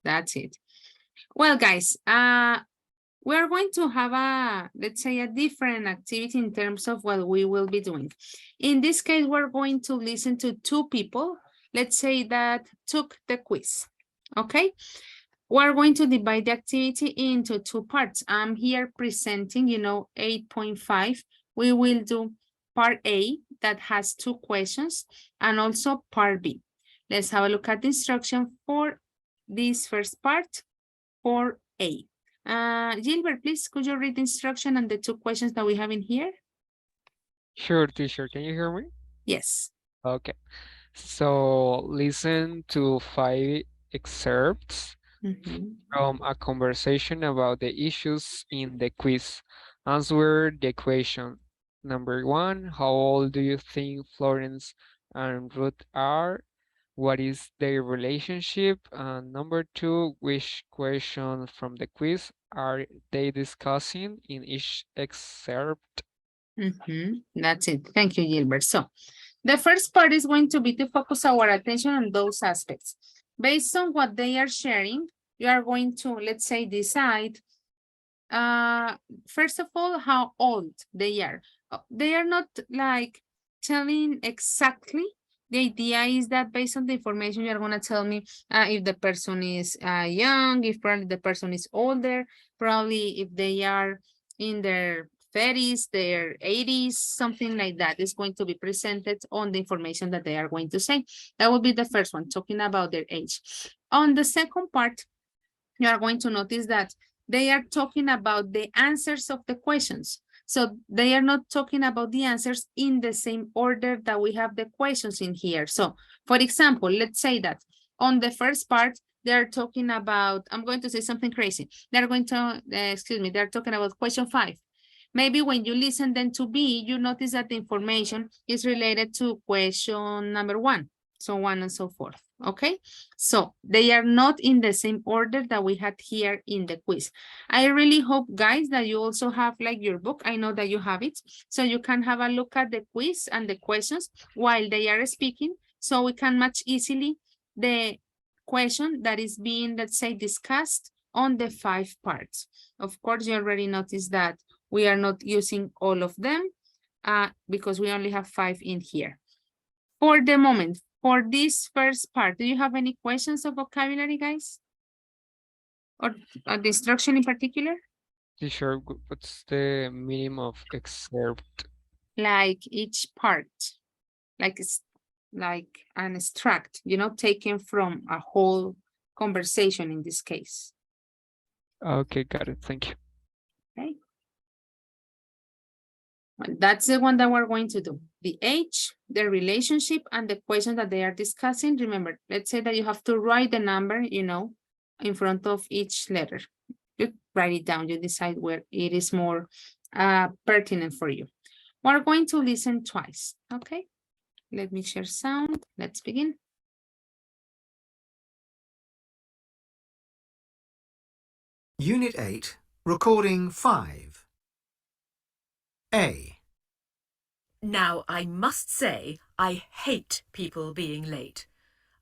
that's it. Well, guys, we're going to have a, let's say, a different activity in terms of what we will be doing. In this case, we're going to listen to two people, let's say, that took the quiz, okay? We're going to divide the activity into two parts. I'm here presenting, 8.5. We will do part A that has two questions and also part B. Let's have a look at the instruction for this first part, for A. Gilbert, please, could you read the instruction and the two questions that we have in here? Sure, teacher. Can you hear me? Yes. Okay. So listen to 5 excerpts from a conversation about the issues in the quiz. Answer the question. Number 1, how old do you think Florence and Ruth are? What is their relationship? And number 2, which question from the quiz are they discussing in each excerpt? That's it. Thank you, Gilbert. So the first part is going to be to focus our attention on those aspects. Based on what they are sharing, you are going to, let's say, decide, first of all, how old they are. They are not like telling exactly. The idea is that based on the information, you're going to tell me if the person is young, if probably the person is older, probably if they are in their 30s, their 80s, something like that is going to be presented on the information that they are going to say. That will be the first one, talking about their age. On the second part, you are going to notice that they are talking about the answers of the questions. So they are not talking about the answers in the same order that we have the questions in here. So for example, let's say that on the first part, they're talking about, I'm going to say something crazy. They're going to, they're talking about question 5. Maybe when you listen then to B, you notice that the information is related to question number 1, so on and so forth. Okay, so they are not in the same order that we had here in the quiz. I really hope, guys, that you also have like your book. I know that you have it, so you can have a look at the quiz and the questions while they are speaking, so we can match easily the question that is being, let's say, discussed on the 5 parts. Of course, you already noticed that we are not using all of them because we only have 5 in here. For the moment, for this first part, do you have any questions of vocabulary, guys? Or the instruction in particular? Teacher, what's the meaning of excerpt? Like each part, like it's like an extract, taken from a whole conversation in this case. Okay, got it. Thank you. Okay. Well, that's the one that we're going to do. The age, the relationship, and the question that they are discussing. Remember, let's say that you have to write the number, in front of each letter. You write it down. You decide where it is more pertinent for you. We're going to listen twice, okay? Let me share sound. Let's begin. Unit 8, Recording 5. A. Now, I must say, I hate people being late.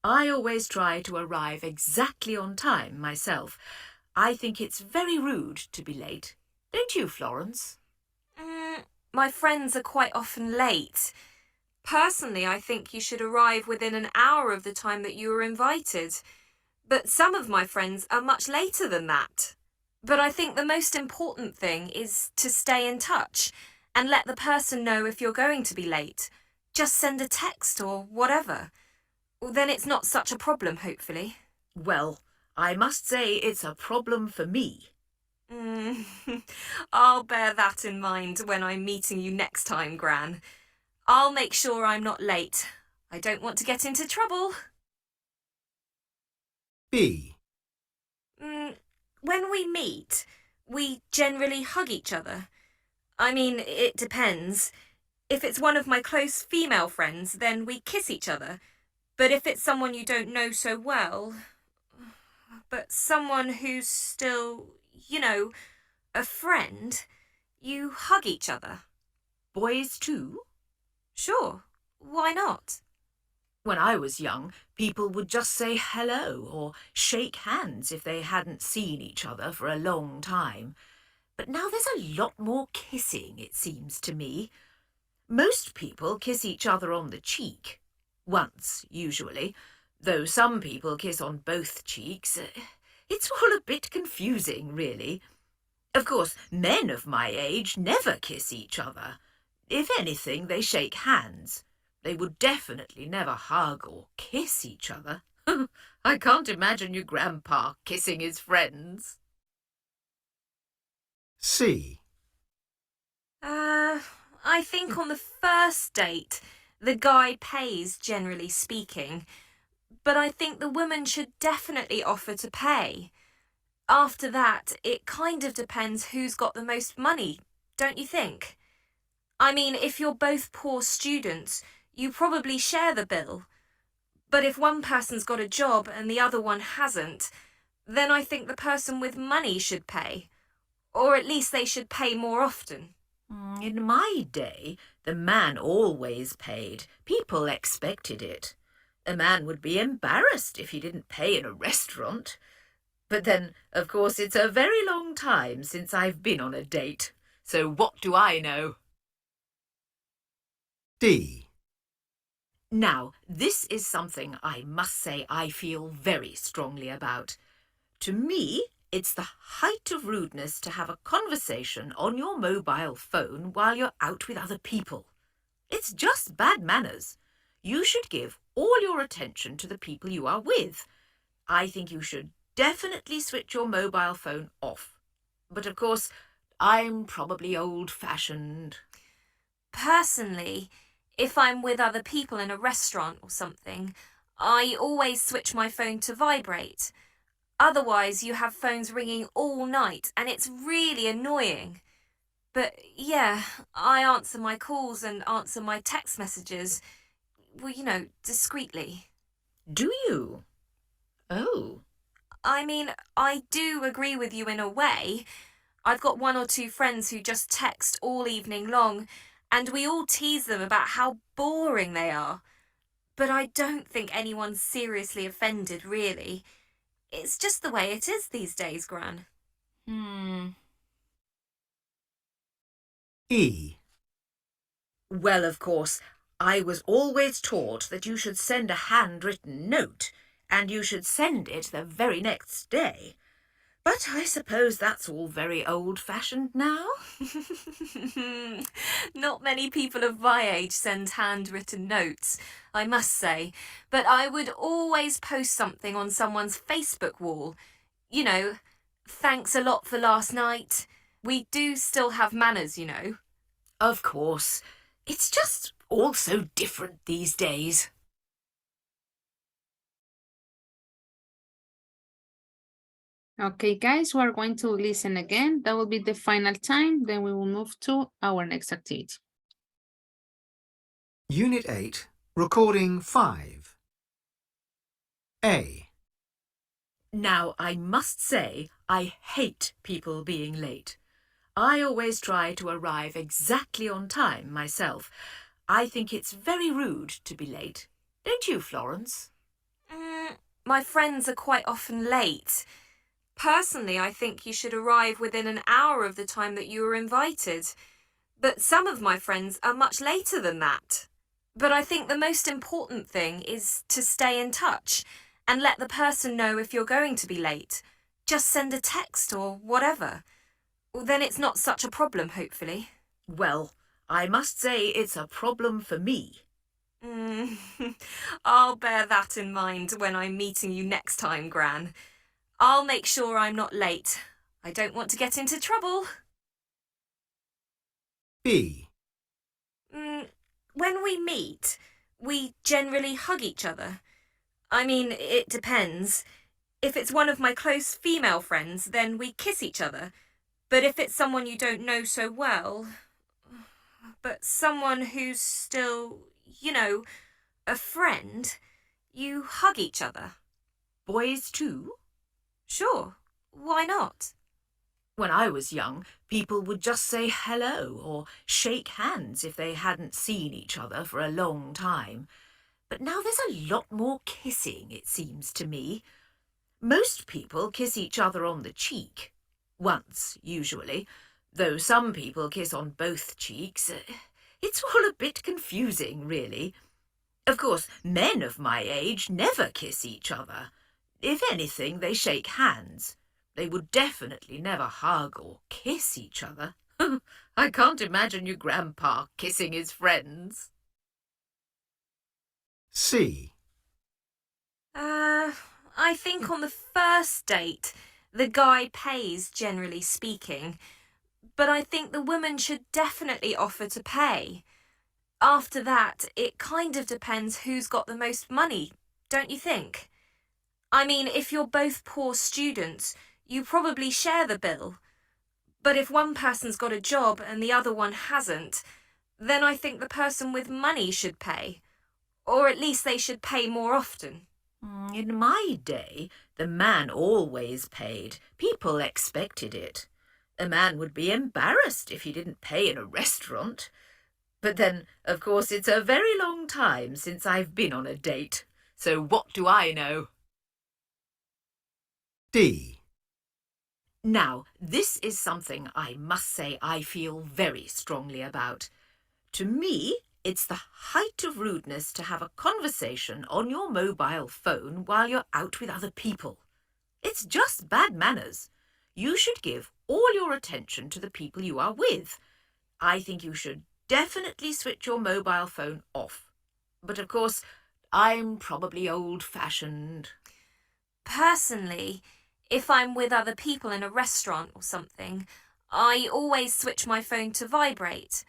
I always try to arrive exactly on time myself. I think it's very rude to be late. Don't you, Florence? My friends are quite often late. Personally, I think you should arrive within an hour of the time that you were invited. But some of my friends are much later than that. But I think the most important thing is to stay in touch and let the person know if you're going to be late. Just send a text or whatever. Then it's not such a problem, hopefully. Well, I must say it's a problem for me. I'll bear that in mind when I'm meeting you next time, Gran. I'll make sure I'm not late. I don't want to get into trouble. B. When we meet, we generally hug each other. I mean, it depends. If it's one of my close female friends, then we kiss each other. But if it's someone you don't know so well, but someone who's still, a friend, you hug each other. Boys too? Sure, why not? When I was young, people would just say hello or shake hands if they hadn't seen each other for a long time. But now there's a lot more kissing, it seems to me. Most people kiss each other on the cheek. Once, usually. Though some people kiss on both cheeks. It's all a bit confusing, really. Of course, men of my age never kiss each other. If anything, they shake hands. They would definitely never hug or kiss each other. I can't imagine your grandpa kissing his friends. C. I think on the first date, the guy pays, generally speaking. But I think the woman should definitely offer to pay. After that, it kind of depends who's got the most money, don't you think? I mean, if you're both poor students, you probably share the bill. But if one person's got a job and the other one hasn't, then I think the person with money should pay. Or at least they should pay more often. In my day, the man always paid. People expected it. A man would be embarrassed if he didn't pay in a restaurant. But then, of course, it's a very long time since I've been on a date. So what do I know? D. Now, this is something I must say I feel very strongly about. To me, it's the height of rudeness to have a conversation on your mobile phone while you're out with other people. It's just bad manners. You should give all your attention to the people you are with. I think you should definitely switch your mobile phone off. But of course, I'm probably old-fashioned. Personally, if I'm with other people in a restaurant or something, I always switch my phone to vibrate. Otherwise, you have phones ringing all night and it's really annoying. But yeah, I answer my calls and answer my text messages, well, discreetly. Do you? Oh. I mean, I do agree with you in a way. I've got 1 or 2 friends who just text all evening long, and we all tease them about how boring they are. But I don't think anyone's seriously offended, really. It's just the way it is these days, Gran. E. Well, of course, I was always taught that you should send a handwritten note, and you should send it the very next day. But I suppose that's all very old-fashioned now. Not many people of my age send handwritten notes, I must say. But I would always post something on someone's Facebook wall. Thanks a lot for last night. We do still have manners, Of course. It's just all so different these days. Okay, guys, we're going to listen again. That will be the final time. Then we will move to our next activity. Unit 8, Recording 5. A. Now, I must say, I hate people being late. I always try to arrive exactly on time myself. I think it's very rude to be late. Don't you, Florence? My friends are quite often late. Personally, I think you should arrive within an hour of the time that you were invited. But some of my friends are much later than that. But I think the most important thing is to stay in touch and let the person know if you're going to be late. Just send a text or whatever. Then it's not such a problem, hopefully. Well, I must say it's a problem for me. I'll bear that in mind when I'm meeting you next time, Gran. I'll make sure I'm not late. I don't want to get into trouble. B. When we meet, we generally hug each other. I mean, it depends. If it's one of my close female friends, then we kiss each other. But if it's someone you don't know so well... but someone who's still, you know, a friend, you hug each other. Boys too? Sure, why not? When I was young, people would just say hello or shake hands if they hadn't seen each other for a long time. But now there's a lot more kissing, it seems to me. Most people kiss each other on the cheek. Once, usually. Though some people kiss on both cheeks. It's all a bit confusing, really. Of course, men of my age never kiss each other. If anything, they shake hands. They would definitely never hug or kiss each other. I can't imagine your grandpa kissing his friends. C. I think on the first date, the guy pays, generally speaking. But I think the woman should definitely offer to pay. After that, it kind of depends who's got the most money, don't you think? I mean, if you're both poor students, you probably share the bill. But if one person's got a job and the other one hasn't, then I think the person with money should pay. Or at least they should pay more often. In my day, the man always paid. People expected it. A man would be embarrassed if he didn't pay in a restaurant. But then, of course, it's a very long time since I've been on a date. So what do I know? D. Now, this is something I must say I feel very strongly about. To me, it's the height of rudeness to have a conversation on your mobile phone while you're out with other people. It's just bad manners. You should give all your attention to the people you are with. I think you should definitely switch your mobile phone off. But of course, I'm probably old-fashioned. Personally, if I'm with other people in a restaurant or something, I always switch my phone to vibrate.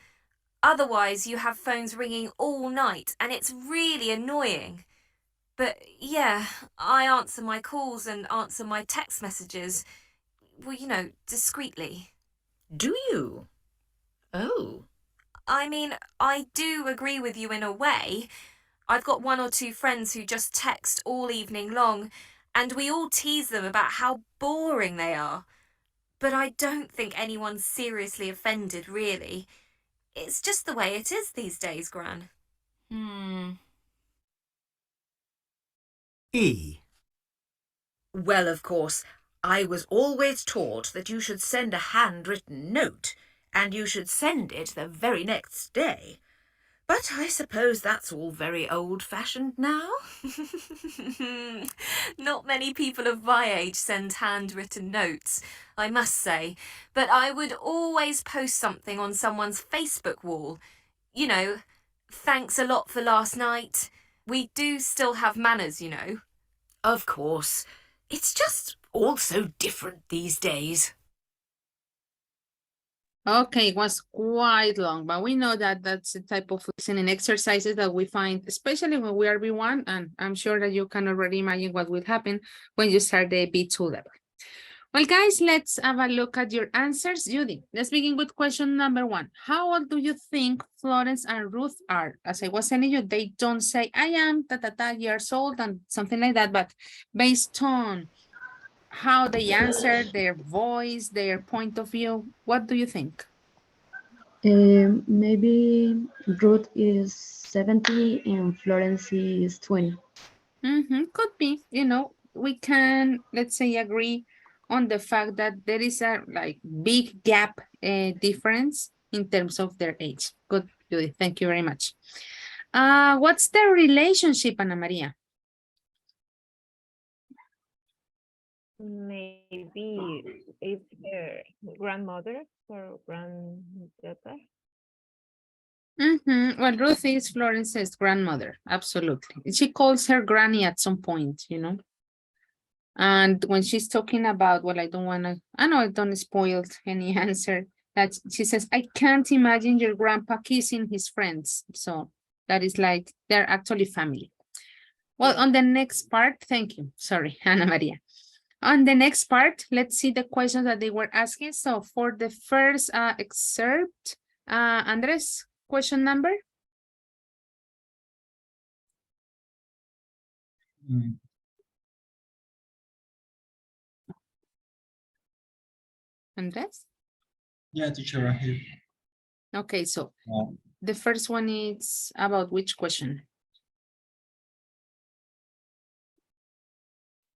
Otherwise, you have phones ringing all night, and it's really annoying. But yeah, I answer my calls and answer my text messages, well, you know, discreetly. Do you? Oh. I mean, I do agree with you in a way. I've got one or two friends who just text all evening long, and we all tease them about how boring they are. But I don't think anyone's seriously offended, really. It's just the way it is these days, Gran. E. Well, of course, I was always taught that you should send a handwritten note, and you should send it the very next day. But I suppose that's all very old-fashioned now. Not many people of my age send handwritten notes, I must say, but I would always post something on someone's Facebook wall. You know, thanks a lot for last night. We do still have manners, you know. Of course. It's just all so different these days. Okay, it was quite long, but we know that that's the type of listening exercises that we find, especially when we are B1, and I'm sure that you can already imagine what will happen when you start the B2 level. Well, guys, let's have a look at your answers. Judy, let's begin with question number 1. How old do you think Florence and Ruth are? As I was telling you, they don't say, I am years old and something like that, but based on how they answer, their voice, their point of view, what do you think? Maybe Ruth is 70 and Florence is 20. Could be, you know, we can, let's say, agree on the fact that there is a like big gap difference in terms of their age. Good, Judy, thank you very much. What's their relationship, Ana Maria? Maybe it's her grandmother or granddaughter. Well, Ruth is Florence's grandmother, absolutely. She calls her granny at some point, you know. And when she's talking about, well, I know I don't spoil any answer, that she says, I can't imagine your grandpa kissing his friends. So that is like, they're actually family. Well, on the next part, thank you. Sorry, Ana Maria. On the next part, let's see the questions that they were asking. So for the first excerpt, Andres, question number? Andres? Yeah, teacher, right here. Okay, so the first one is about which question?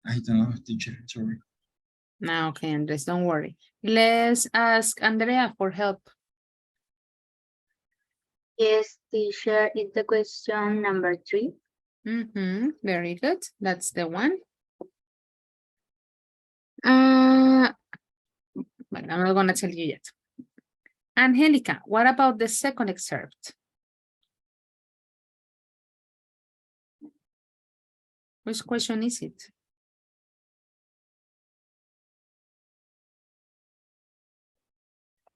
I don't know, teacher, sorry. No, okay, Andres, don't worry. Let's ask Andrea for help. Yes, teacher, it's the question number 3. Very good. That's the one. But I'm not gonna tell you yet. Angelica, what about the second excerpt? Which question is it?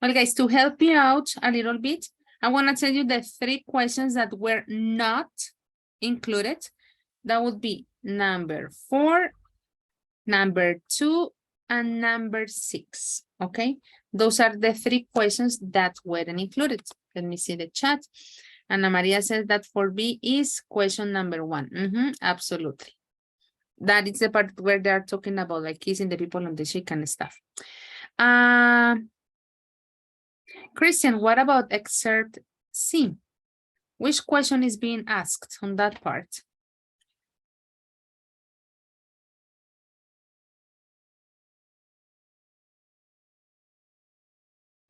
Well, guys, to help you out a little bit, I want to tell you the 3 questions that were not included. That would be number 4, number 2, and number 6. Okay, those are the 3 questions that weren't included. Let me see the chat. Ana Maria says that for B is question number 1. Absolutely. That is the part where they are talking about like kissing the people on the cheek and stuff. Christian, what about excerpt C? Which question is being asked on that part?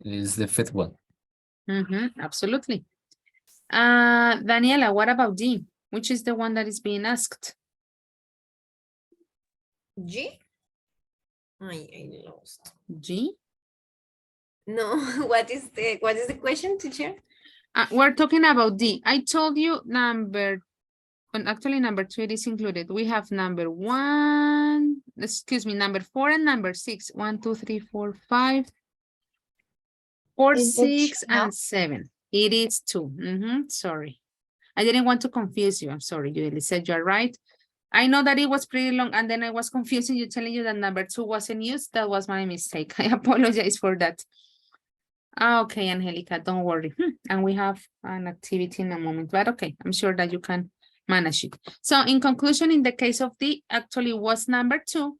Is the fifth one. Absolutely. Daniela, what about D? Which is the one that is being asked? G? I lost. G? No, what is the question, teacher? We're talking about D. I told you actually number 2 is included. We have number 1, number 4 and number 6. 1, 2, 3, 4, 5, 4, 6, and 7. It is 2. Sorry. I didn't want to confuse you. I'm sorry. You said you're right. I know that it was pretty long and then I was confusing you, telling you that number 2 wasn't used. That was my mistake. I apologize for that. Okay, Angelica, don't worry. And we have an activity in a moment, but okay, I'm sure that you can manage it. So in conclusion, in the case of D, actually was number 2.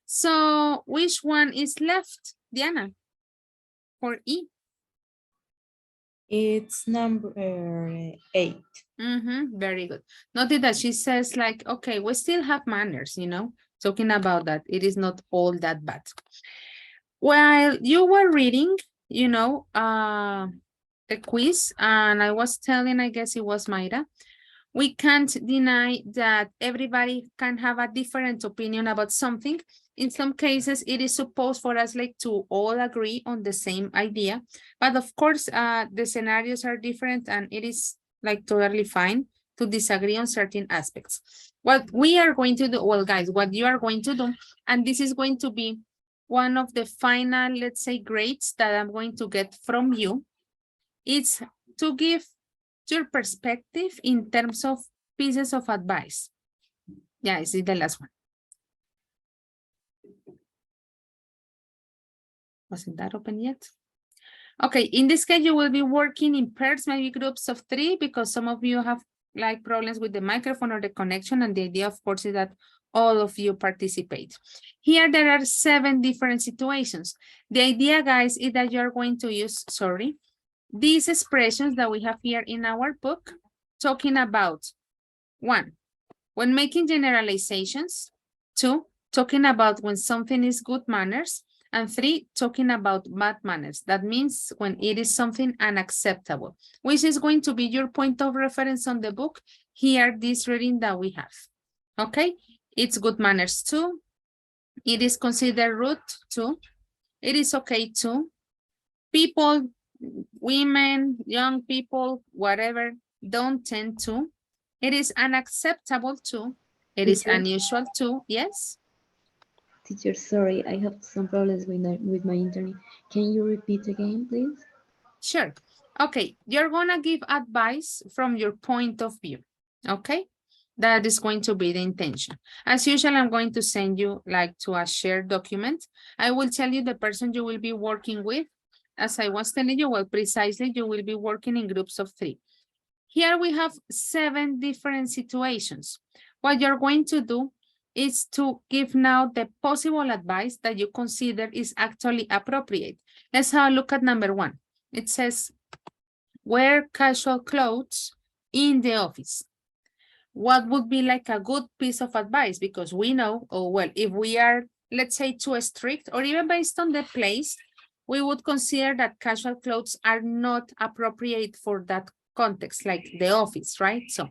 So which one is left, Diana, for E? It's number 8. Very good. Notice that she says like, okay, we still have manners, talking about that. It is not all that bad. While you were reading, the quiz, and I was telling, I guess it was Mayra, we can't deny that everybody can have a different opinion about something. In some cases, it is supposed for us like to all agree on the same idea. But of course, the scenarios are different and it is like totally fine to disagree on certain aspects. What we are going to do, well, guys, what you are going to do, and this is going to be one of the final, let's say, grades that I'm going to get from you, is to give your perspective in terms of pieces of advice. Yeah, this is the last one. Wasn't that open yet? Okay, in this case, you will be working in pairs, maybe groups of 3, because some of you have like problems with the microphone or the connection, and the idea, of course, is that all of you participate. Here, there are 7 different situations. The idea, guys, is that you're going to use, these expressions that we have here in our book, talking about 1, when making generalizations, 2, talking about when something is good manners, and 3, talking about bad manners. That means when it is something unacceptable, which is going to be your point of reference on the book. Here, this reading that we have. Okay, it's good manners too. It is considered rude too. It is okay too. People, women, young people, whatever, don't tend to. It is unacceptable too. It is unusual too. Yes. Teacher, sorry, I have some problems with my internet. Can you repeat again, please? Sure. Okay, you're gonna give advice from your point of view. Okay, that is going to be the intention. As usual, I'm going to send you like to a shared document. I will tell you the person you will be working with, as I was telling you, well, precisely you will be working in groups of 3. Here we have 7 different situations. What you're going to do is to give now the possible advice that you consider is actually appropriate. Let's have a look at number 1. It says, wear casual clothes in the office. What would be like a good piece of advice? Because we know, oh, well, if we are, let's say, too strict, or even based on the place, we would consider that casual clothes are not appropriate for that context, like the office, right? So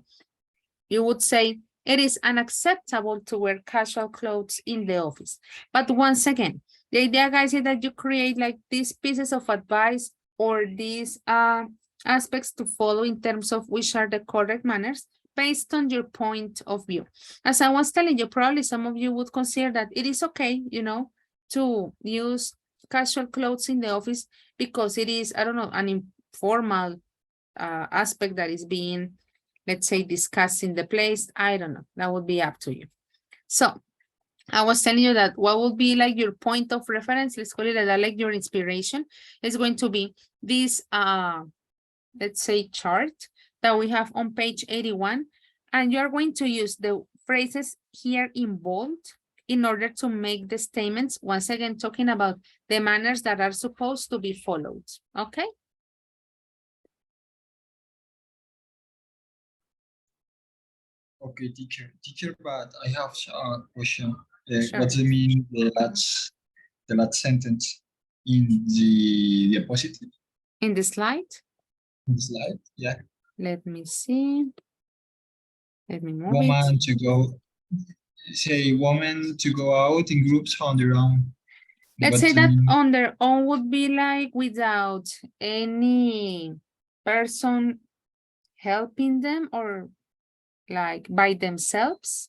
you would say it is unacceptable to wear casual clothes in the office. But once again, the idea, guys, is that you create like these pieces of advice or these aspects to follow in terms of which are the correct manners based on your point of view. As I was telling you, probably some of you would consider that it is okay, you know, to use casual clothes in the office because it is, I don't know, an informal aspect that is being, let's say, discussed in the place. I don't know. That would be up to you. So I was telling you that what would be like your point of reference, let's call it that, like your inspiration, is going to be this, let's say, chart that we have on page 81. And you're going to use the phrases here in bold in order to make the statements, once again, talking about the manners that are supposed to be followed. Okay? Okay, teacher, but I have a question. Sure. What's the meaning the last sentence in the diapositive? In the slide? In the slide, yeah. Let me see. Let me move Woman it. to go, say woman to go out in groups on their own. Let's What's say the that meaning? on their own would be like without any person helping them or like by themselves.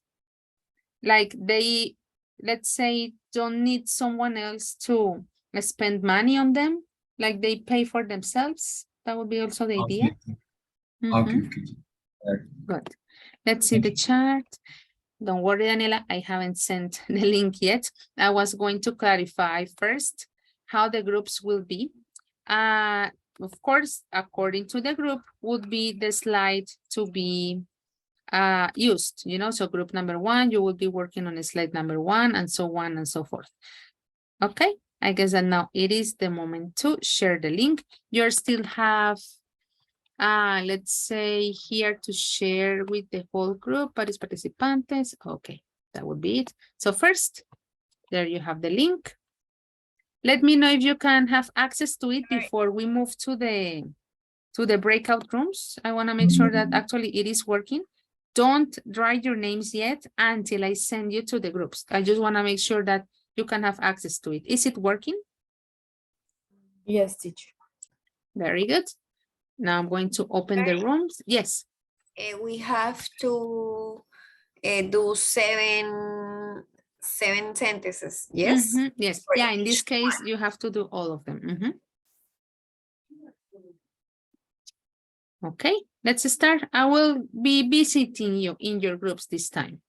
Like they, let's say, don't need someone else to spend money on them. Like they pay for themselves. That would be also the idea. Okay, Mhm. okay. Good. Let's see the chart. Don't worry, Daniela, I haven't sent the link yet. I was going to clarify first how the groups will be. Of course, according to the group, would be the slide to be used, you know, so group number 1, you will be working on slide number 1 and so on and so forth. Okay, I guess that now it is the moment to share the link. You still have let's say here to share with the whole group, varios participantes. Okay, that would be it. So first, there you have the link. Let me know if you can have access to it before we move to the breakout rooms. I want to make sure that actually it is working. Don't write your names yet until I send you to the groups. I just want to make sure that you can have access to it. Is it working? Yes, teacher. Very good. Now I'm going to open the rooms. Yes. We have to do seven sentences, yes? Yes. For Yeah, in each this case, you have to do all of them. Okay, let's start. I will be visiting you in your groups this time.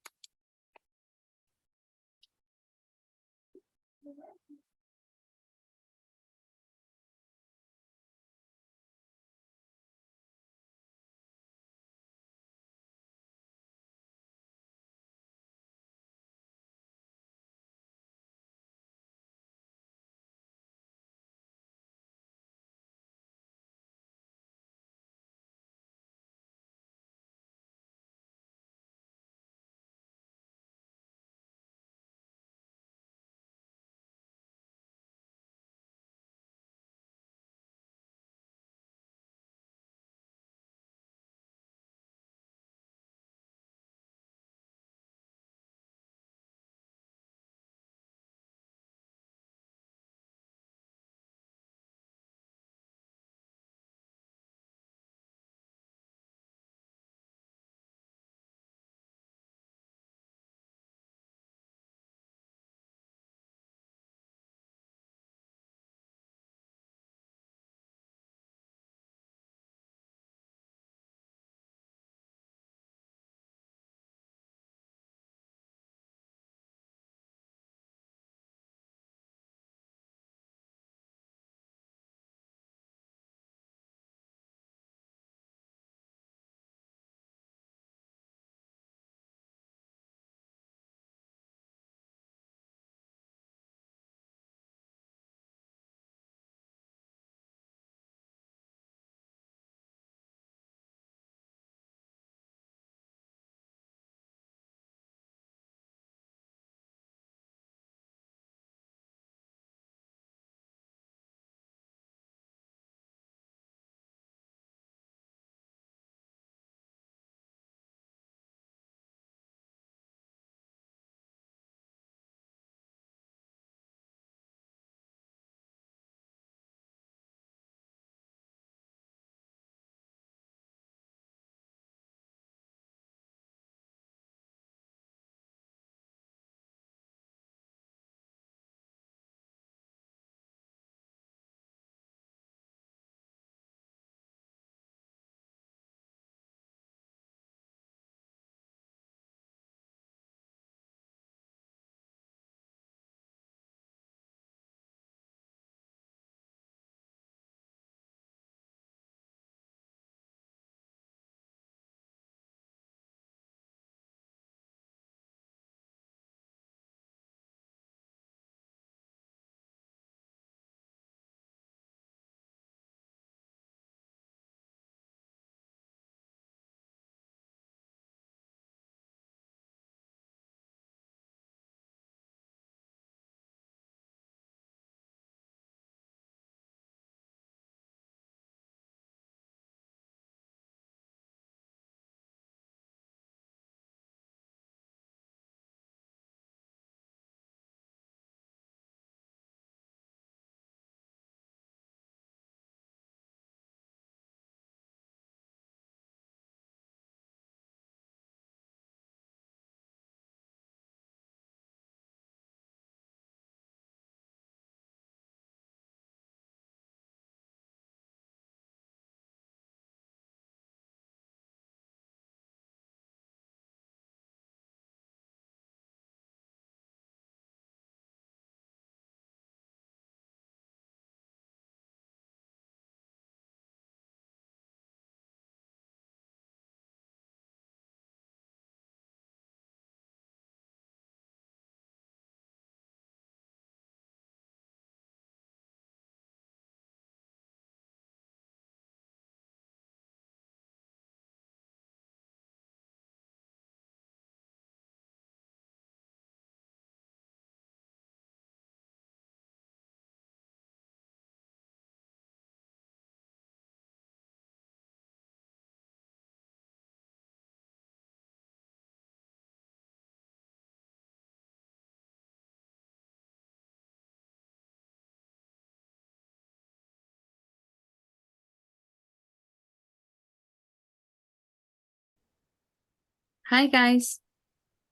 Hi, guys.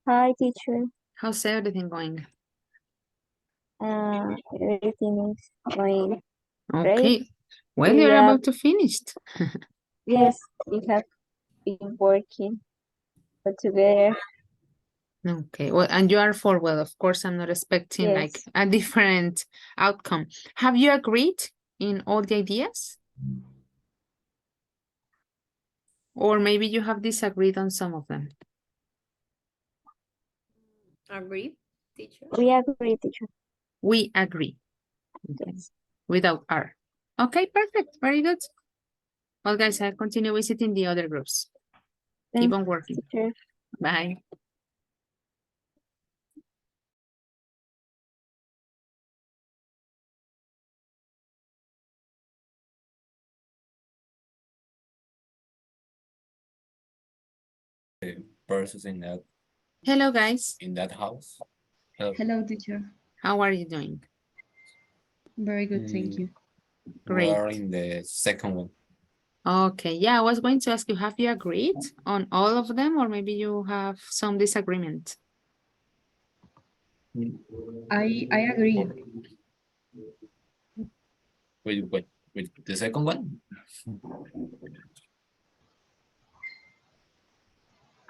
Hi, teacher. How's everything going? Everything is going great. Okay. Well, We you're have, about to finish. yes, we have been working together. Okay. Well, and you are for, well, of course, I'm not expecting like Yes. a different outcome. Have you agreed in all the ideas? Or maybe you have disagreed on some of them. Agree, teacher. We agree, teacher. We agree. Okay. Yes. Without R. Okay, perfect. Very good. Well, guys, I'll continue visiting the other groups. Keep Thanks, on working. teacher. Bye. Versus in that Hello, guys. house. Hello. Hello, teacher. How are you doing? Very good, thank you. We are Great. in the second one. Okay, yeah, I was going to ask you, have you agreed on all of them, or maybe you have some disagreement? I agree. With the second one?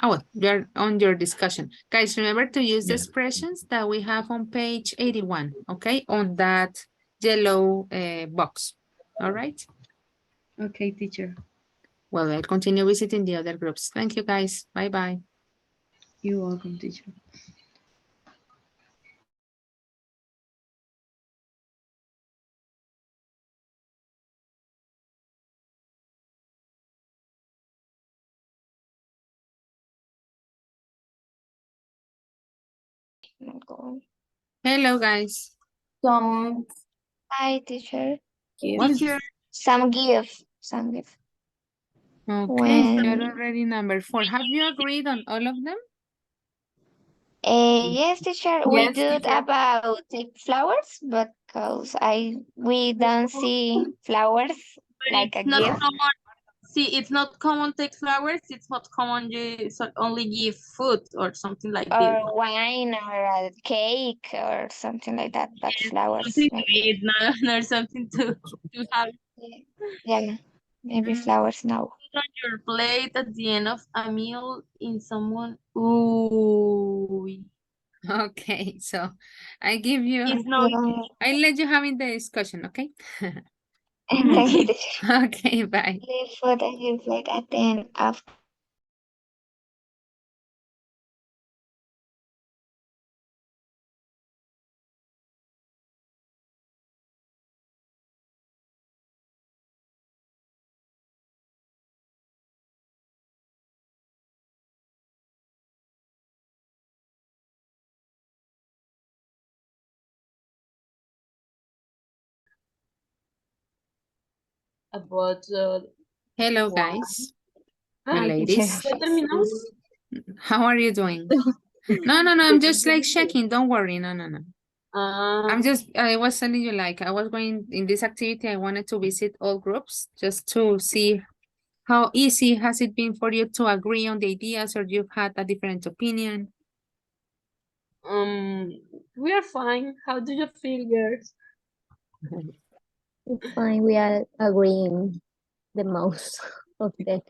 Oh, well, you're on your discussion. Guys, remember to use the Yeah. expressions that we have on page 81, okay? On that yellow box, all right? Okay, teacher. Well, I'll continue visiting the other groups. Thank you, guys. Bye-bye. You're welcome, teacher. Hello, guys. Hi, teacher. What? Some give. Some give. Okay, you're When already number 4. Have you agreed on all of them? yes, teacher, we Yes, do it teacher. about the flowers, because we don't see flowers But like a it's not gift. common. See, it's not common take flowers. It's not common you only give food or something like this. Or wine or a cake or something like that, but flowers Something to maybe. eat, not something to have Yeah, no, maybe flowers no. on your plate at the end of a meal in someone. Ooh. Okay, so I give you, It's not. I let you have in the discussion, okay? Thank you, teacher. Okay, bye. Leave food and give plate at the end of. About Hello, one. guys. Well, Hi, teacher. ladies, ¿Ya terminamos? how are you doing? No, I'm just like checking. Don't worry. No. I'm just, I was telling you, like, I was going in this activity, I wanted to visit all groups just to see how easy has it been for you to agree on the ideas, or you've had a different opinion. We are fine. How do you feel, girls? It's fine. We are agreeing the most of that.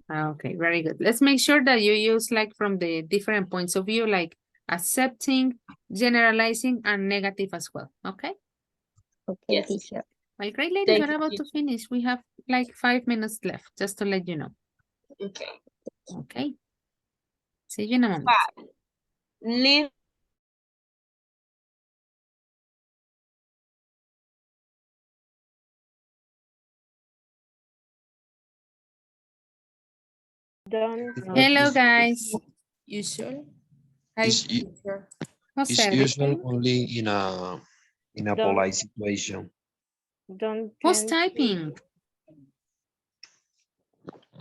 Okay, very good. Let's make sure that you use like from the different points of view, like accepting, generalizing, and negative as well. Okay. Okay, teacher. Well, great, ladies, Thank we're you, about to finish. We have like 5 minutes left, just to let you know. Okay. Okay. See you in a moment. 5. Live. Hello, guys. Usual. Hi, It's, teacher. it's Jose, usual everything? only in a Don't- polite situation. Don't Who's tend typing?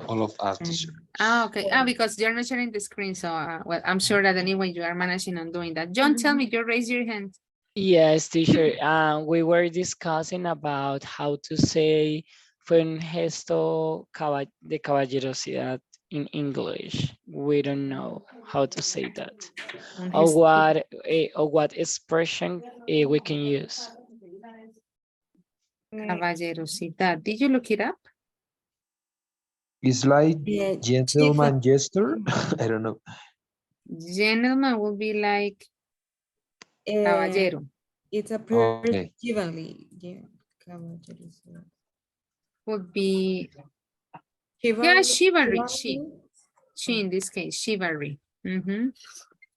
All of us, teacher. Okay. Because you're not sharing the screen, so well, I'm sure that anyway you are managing on doing that. John, tell me, you raise your hand. Yes, teacher. We were discussing about how to say fue un gesto de caballerosidad in English? We don't know how to say that. On Or his what expression we can use. caballerosidad. Did you look it up? It's like Yeah, gentleman gesture. I don't know. Gentleman will be like caballero. It's a Okay. chivalry. Yeah, caballeros. Would be Chivalry. chivalry. She in this case, chivalry.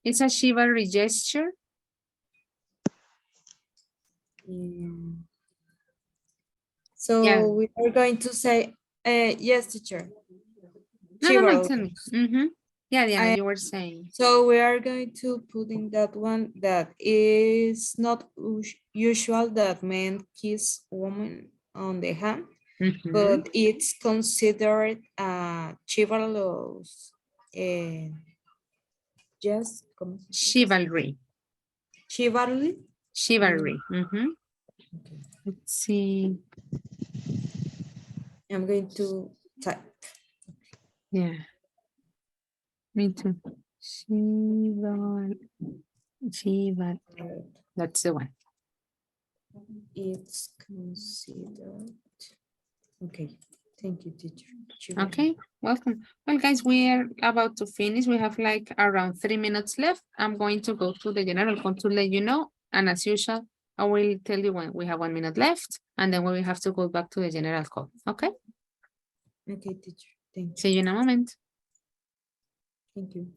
It's a chivalry gesture. So Yeah. we are going to say, yes, teacher. No, tell me. Yeah, Diana, you were saying. So we are going to put in that one that is not usual that men kiss women on the hand, but it's considered chivalrous. Yes, Chivalry. Chivalry. Chivalry. Let's see. I'm going to type. Yeah. Me too. Chival. That's the one. It's considered. Okay. Thank you, teacher. Okay, welcome. Well, guys, we are about to finish. We have like around 3 minutes left. I'm going to go to the general code to let you know. And as usual, I will tell you when we have 1 minute left. And then we will have to go back to the general code. Okay? Okay, teacher. Thank you. See you in a moment. Thank you.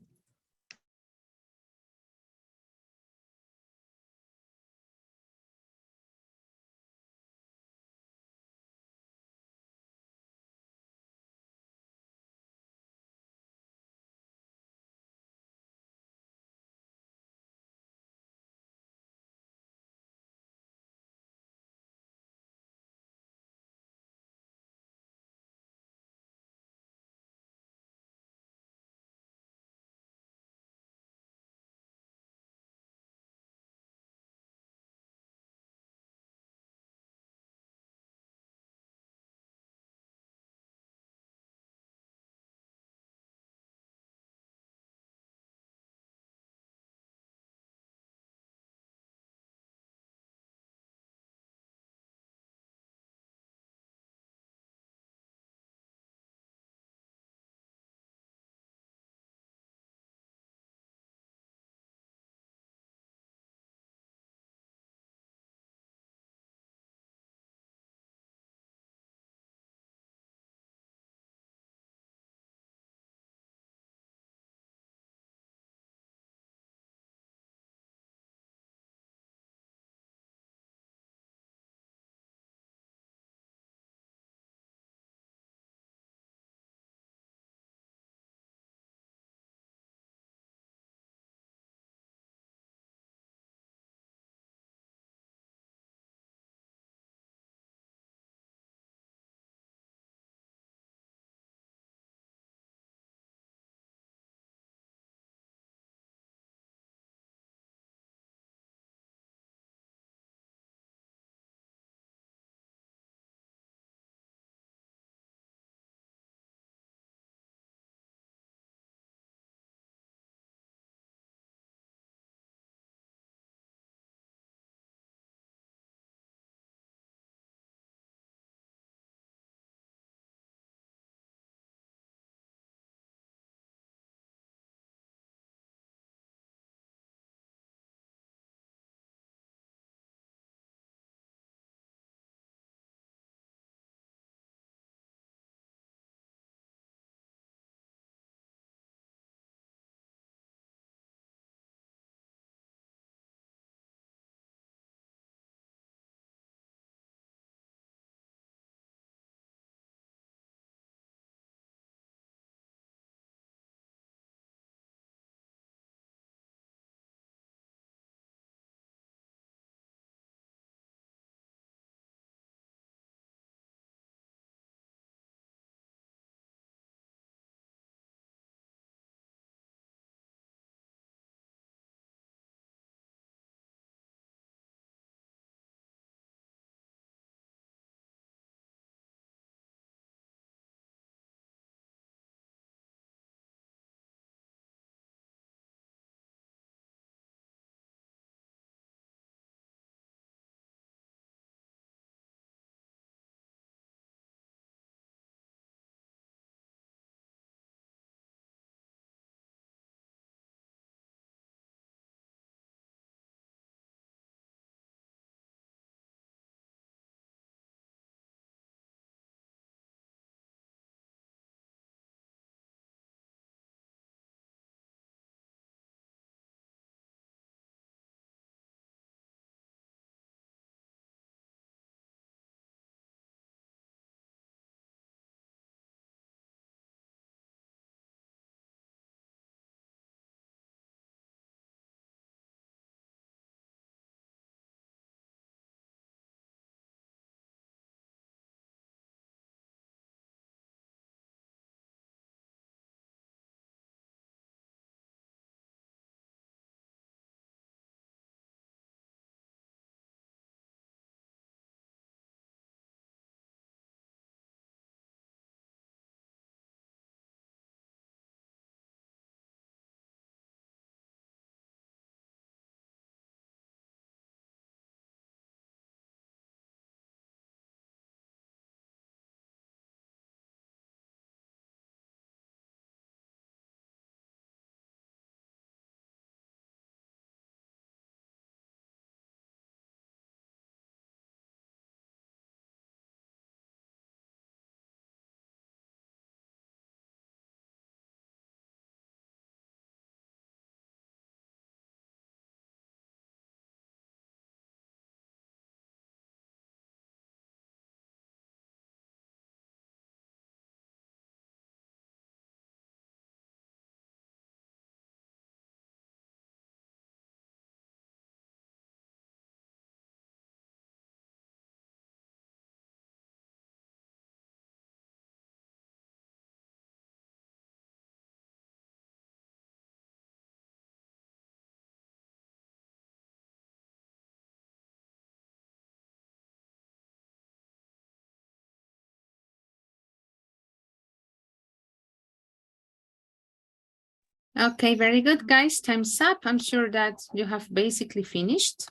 Okay, very good, guys. Time's up. I'm sure that you have basically finished.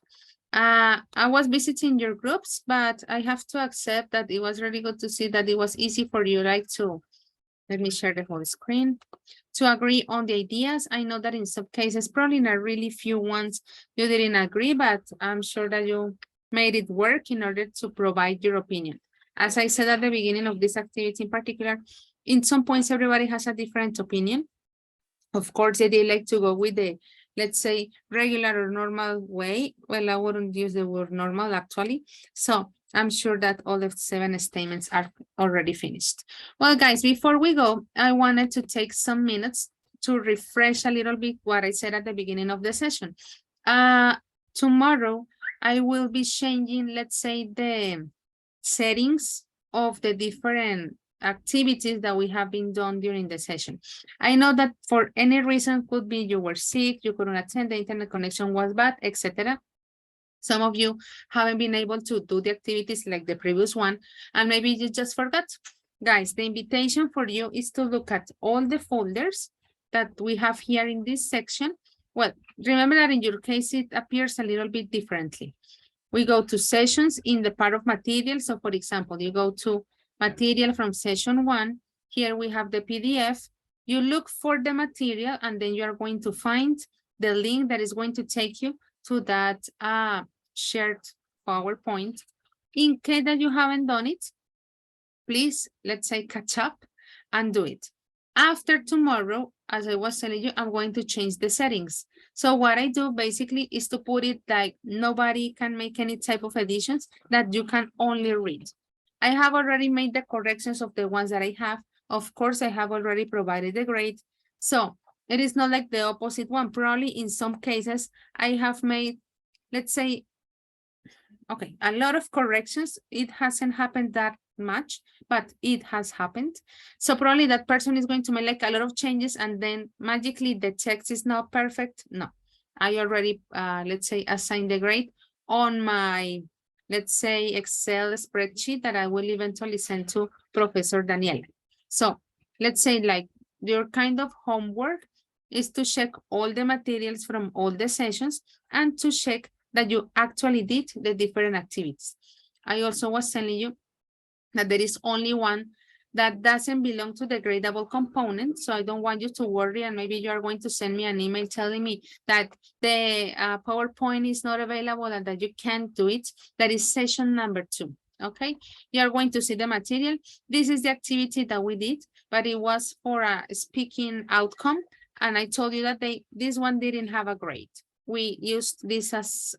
I was visiting your groups, but I have to accept that it was really good to see that it was easy for you, like to, let me share the whole screen, to agree on the ideas. I know that in some cases, probably in a really few ones, you didn't agree, but I'm sure that you made it work in order to provide your opinion. As I said at the beginning of this activity in particular, in some points, everybody has a different opinion. Of course, they like to go with the, let's say, regular or normal way. Well, I wouldn't use the word normal actually. So I'm sure that all the 7 statements are already finished. Well, guys, before we go, I wanted to take some minutes to refresh a little bit what I said at the beginning of the session. Tomorrow, I will be changing, let's say, the settings of the different activities that we have been done during the session. I know that for any reason, could be you were sick, you couldn't attend, the internet connection was bad, etc. Some of you haven't been able to do the activities like the previous one, and maybe you just forgot. Guys, the invitation for you is to look at all the folders that we have here in this section. Well, remember that in your case, it appears a little bit differently. We go to sessions in the part of material. So for example, you go to material from session 1. Here we have the PDF. You look for the material and then you are going to find the link that is going to take you to that shared PowerPoint. In case that you haven't done it, please, let's say, catch up and do it. After tomorrow, as I was telling you, I'm going to change the settings. So what I do basically is to put it like nobody can make any type of additions, that you can only read. I have already made the corrections of the ones that I have. Of course, I have already provided the grade. So it is not like the opposite one. Probably in some cases, I have made, let's say, okay, a lot of corrections. It hasn't happened that much, but it has happened. So probably that person is going to make like a lot of changes and then magically the text is not perfect. No, I already, let's say, assigned the grade on my, let's say, Excel spreadsheet that I will eventually send to Professor Daniela. So let's say like your kind of homework is to check all the materials from all the sessions and to check that you actually did the different activities. I also was telling you that there is only one that doesn't belong to the gradable component. So I don't want you to worry, and maybe you are going to send me an email telling me that the PowerPoint is not available and that you can't do it. That is session number 2. Okay, you are going to see the material. This is the activity that we did, but it was for a speaking outcome. And I told you that this one didn't have a grade. We used this as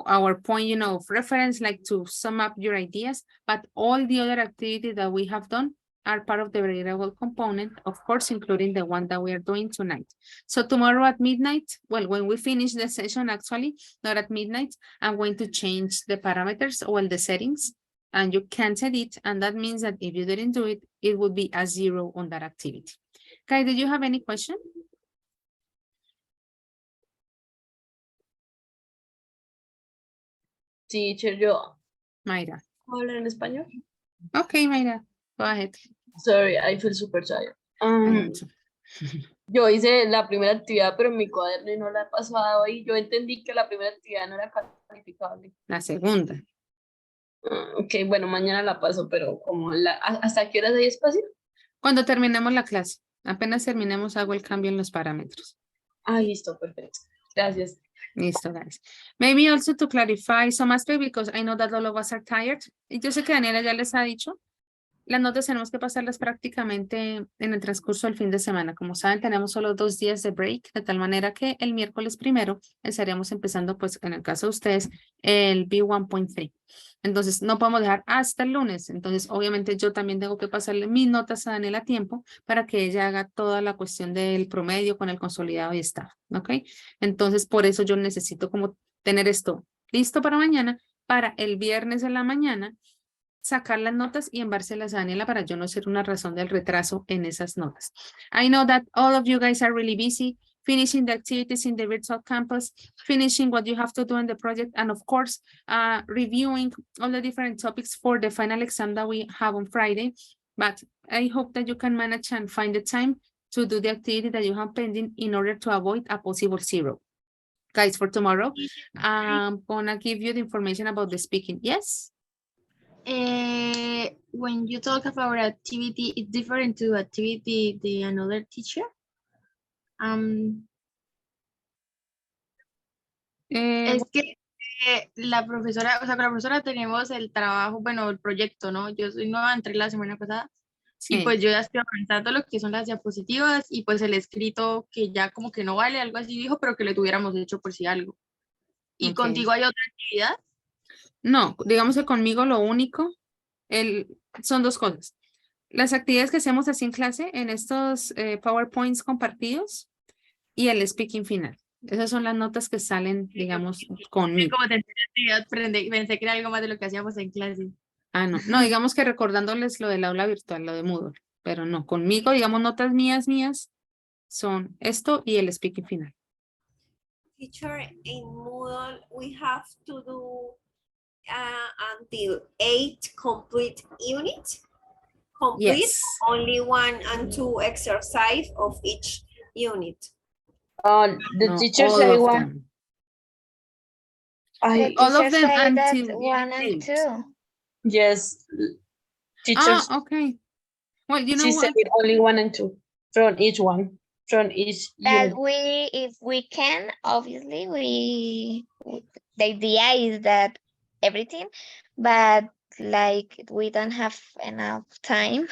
our point, you know, of reference, like to sum up your ideas, but all the other activities that we have done are part of the gradable component, of course, including the one that we are doing tonight. So tomorrow at midnight, well, when we finish the session, actually, not at midnight, I'm going to change the parameters or the settings, and you can't edit, and that means that if you didn't do it, it would be a 0 on that activity. Okay, did you have any question? Teacher, yo. Mayra. ¿Puedo hablar en español? Okay, Mayra, go ahead. Sorry, I feel super tired. Yo hice la primera actividad, pero en mi cuaderno y no la he pasado y yo entendí que la primera actividad no era calificable. La segunda. Ok, bueno, mañana la paso, pero como ¿hasta qué horas hay espacio? Cuando terminemos la clase. Apenas terminemos, hago el cambio en los parámetros. Ah, listo, perfecto. Gracias. Listo, guys. Maybe also to clarify some aspects, because I know that all of us are tired. Y yo sé que Daniela ya les ha dicho, las notas tenemos que pasarlas prácticamente en el transcurso del fin de semana. Como saben, tenemos solo 2 días de break, de tal manera que el miércoles 1 estaríamos empezando, pues, en el caso de ustedes, el B1.3. Entonces, no podemos dejar hasta el lunes. Entonces, obviamente, yo también tengo que pasarle mis notas a Daniela a tiempo para que ella haga toda la cuestión del promedio con el consolidado y staff, ¿ok? Entonces, por eso yo necesito como tener esto listo para mañana, para el viernes en la mañana, sacar las notas y enviárselas a Daniela para yo no ser una razón del retraso en esas notas. I know that all of you guys are really busy finishing the activities in the virtual campus, finishing what you have to do in the project, and of course, reviewing all the different topics for the final exam that we have on Friday. But I hope that you can manage and find the time to do the activity that you have pending in order to avoid a possible 0. Guys, for tomorrow, I'm gonna give you the information about the speaking. Yes? When you talk about activity, it's different to activity the another teacher. Es que la profesora, o sea, con la profesora tenemos el trabajo, bueno, el proyecto, ¿no? Yo soy nueva, entré la semana pasada. Sí. Y pues yo ya estoy avanzando lo que son las diapositivas y pues el escrito que ya como que no vale, algo así dijo, pero que le tuviéramos hecho por si algo. ¿Y contigo hay otra actividad? No, digamos que conmigo lo único, son 2 cosas. Las actividades que hacemos así en clase, en estos PowerPoints compartidos y el speaking final. Esas son las notas que salen, digamos, conmigo. Como te actividad, pensé que era algo más de lo que hacíamos en clase. Ah, no, no, digamos que recordándoles lo del aula virtual, lo de Moodle, pero no, conmigo, digamos, notas mías son esto y el speaking final. Teacher, in Moodle, we have to do until 8 complete units. Complete Yes. only 1 and 2 exercise of each unit. The teacher say one. All of them until 1 and 2. Yes. Teachers. Okay. Well, you know she what? said only 1 and 2 from each one, from each That unit. if we can, obviously, the idea is that everything, but like we don't have enough time,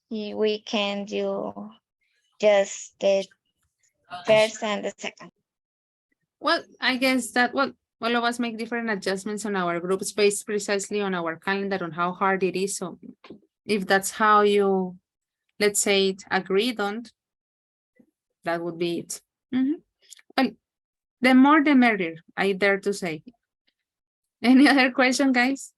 we can do just the first and the second. Well, I guess that, well, all of us make different adjustments on our group space, precisely on our calendar, on how hard it is. So if that's how you, let's say, it agreed on, that would be it. Well, the more the merrier, I dare to say. Any other question, guys?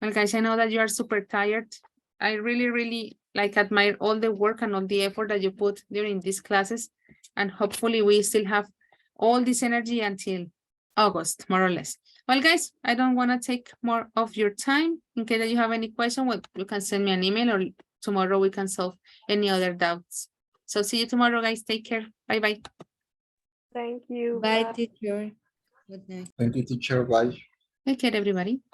Well, guys, I know that you are super tired. I really admire all the work and all the effort that you put during these classes. And hopefully we still have all this energy until August, more or less. Well, guys, I don't want to take more of your time. In case that you have any question, well, you can send me an email or tomorrow we can solve any other doubts. So see you tomorrow, guys. Take care. Bye-bye. Thank you. Bye, teacher. Good night. Thank you, teacher. Bye. Take care, everybody.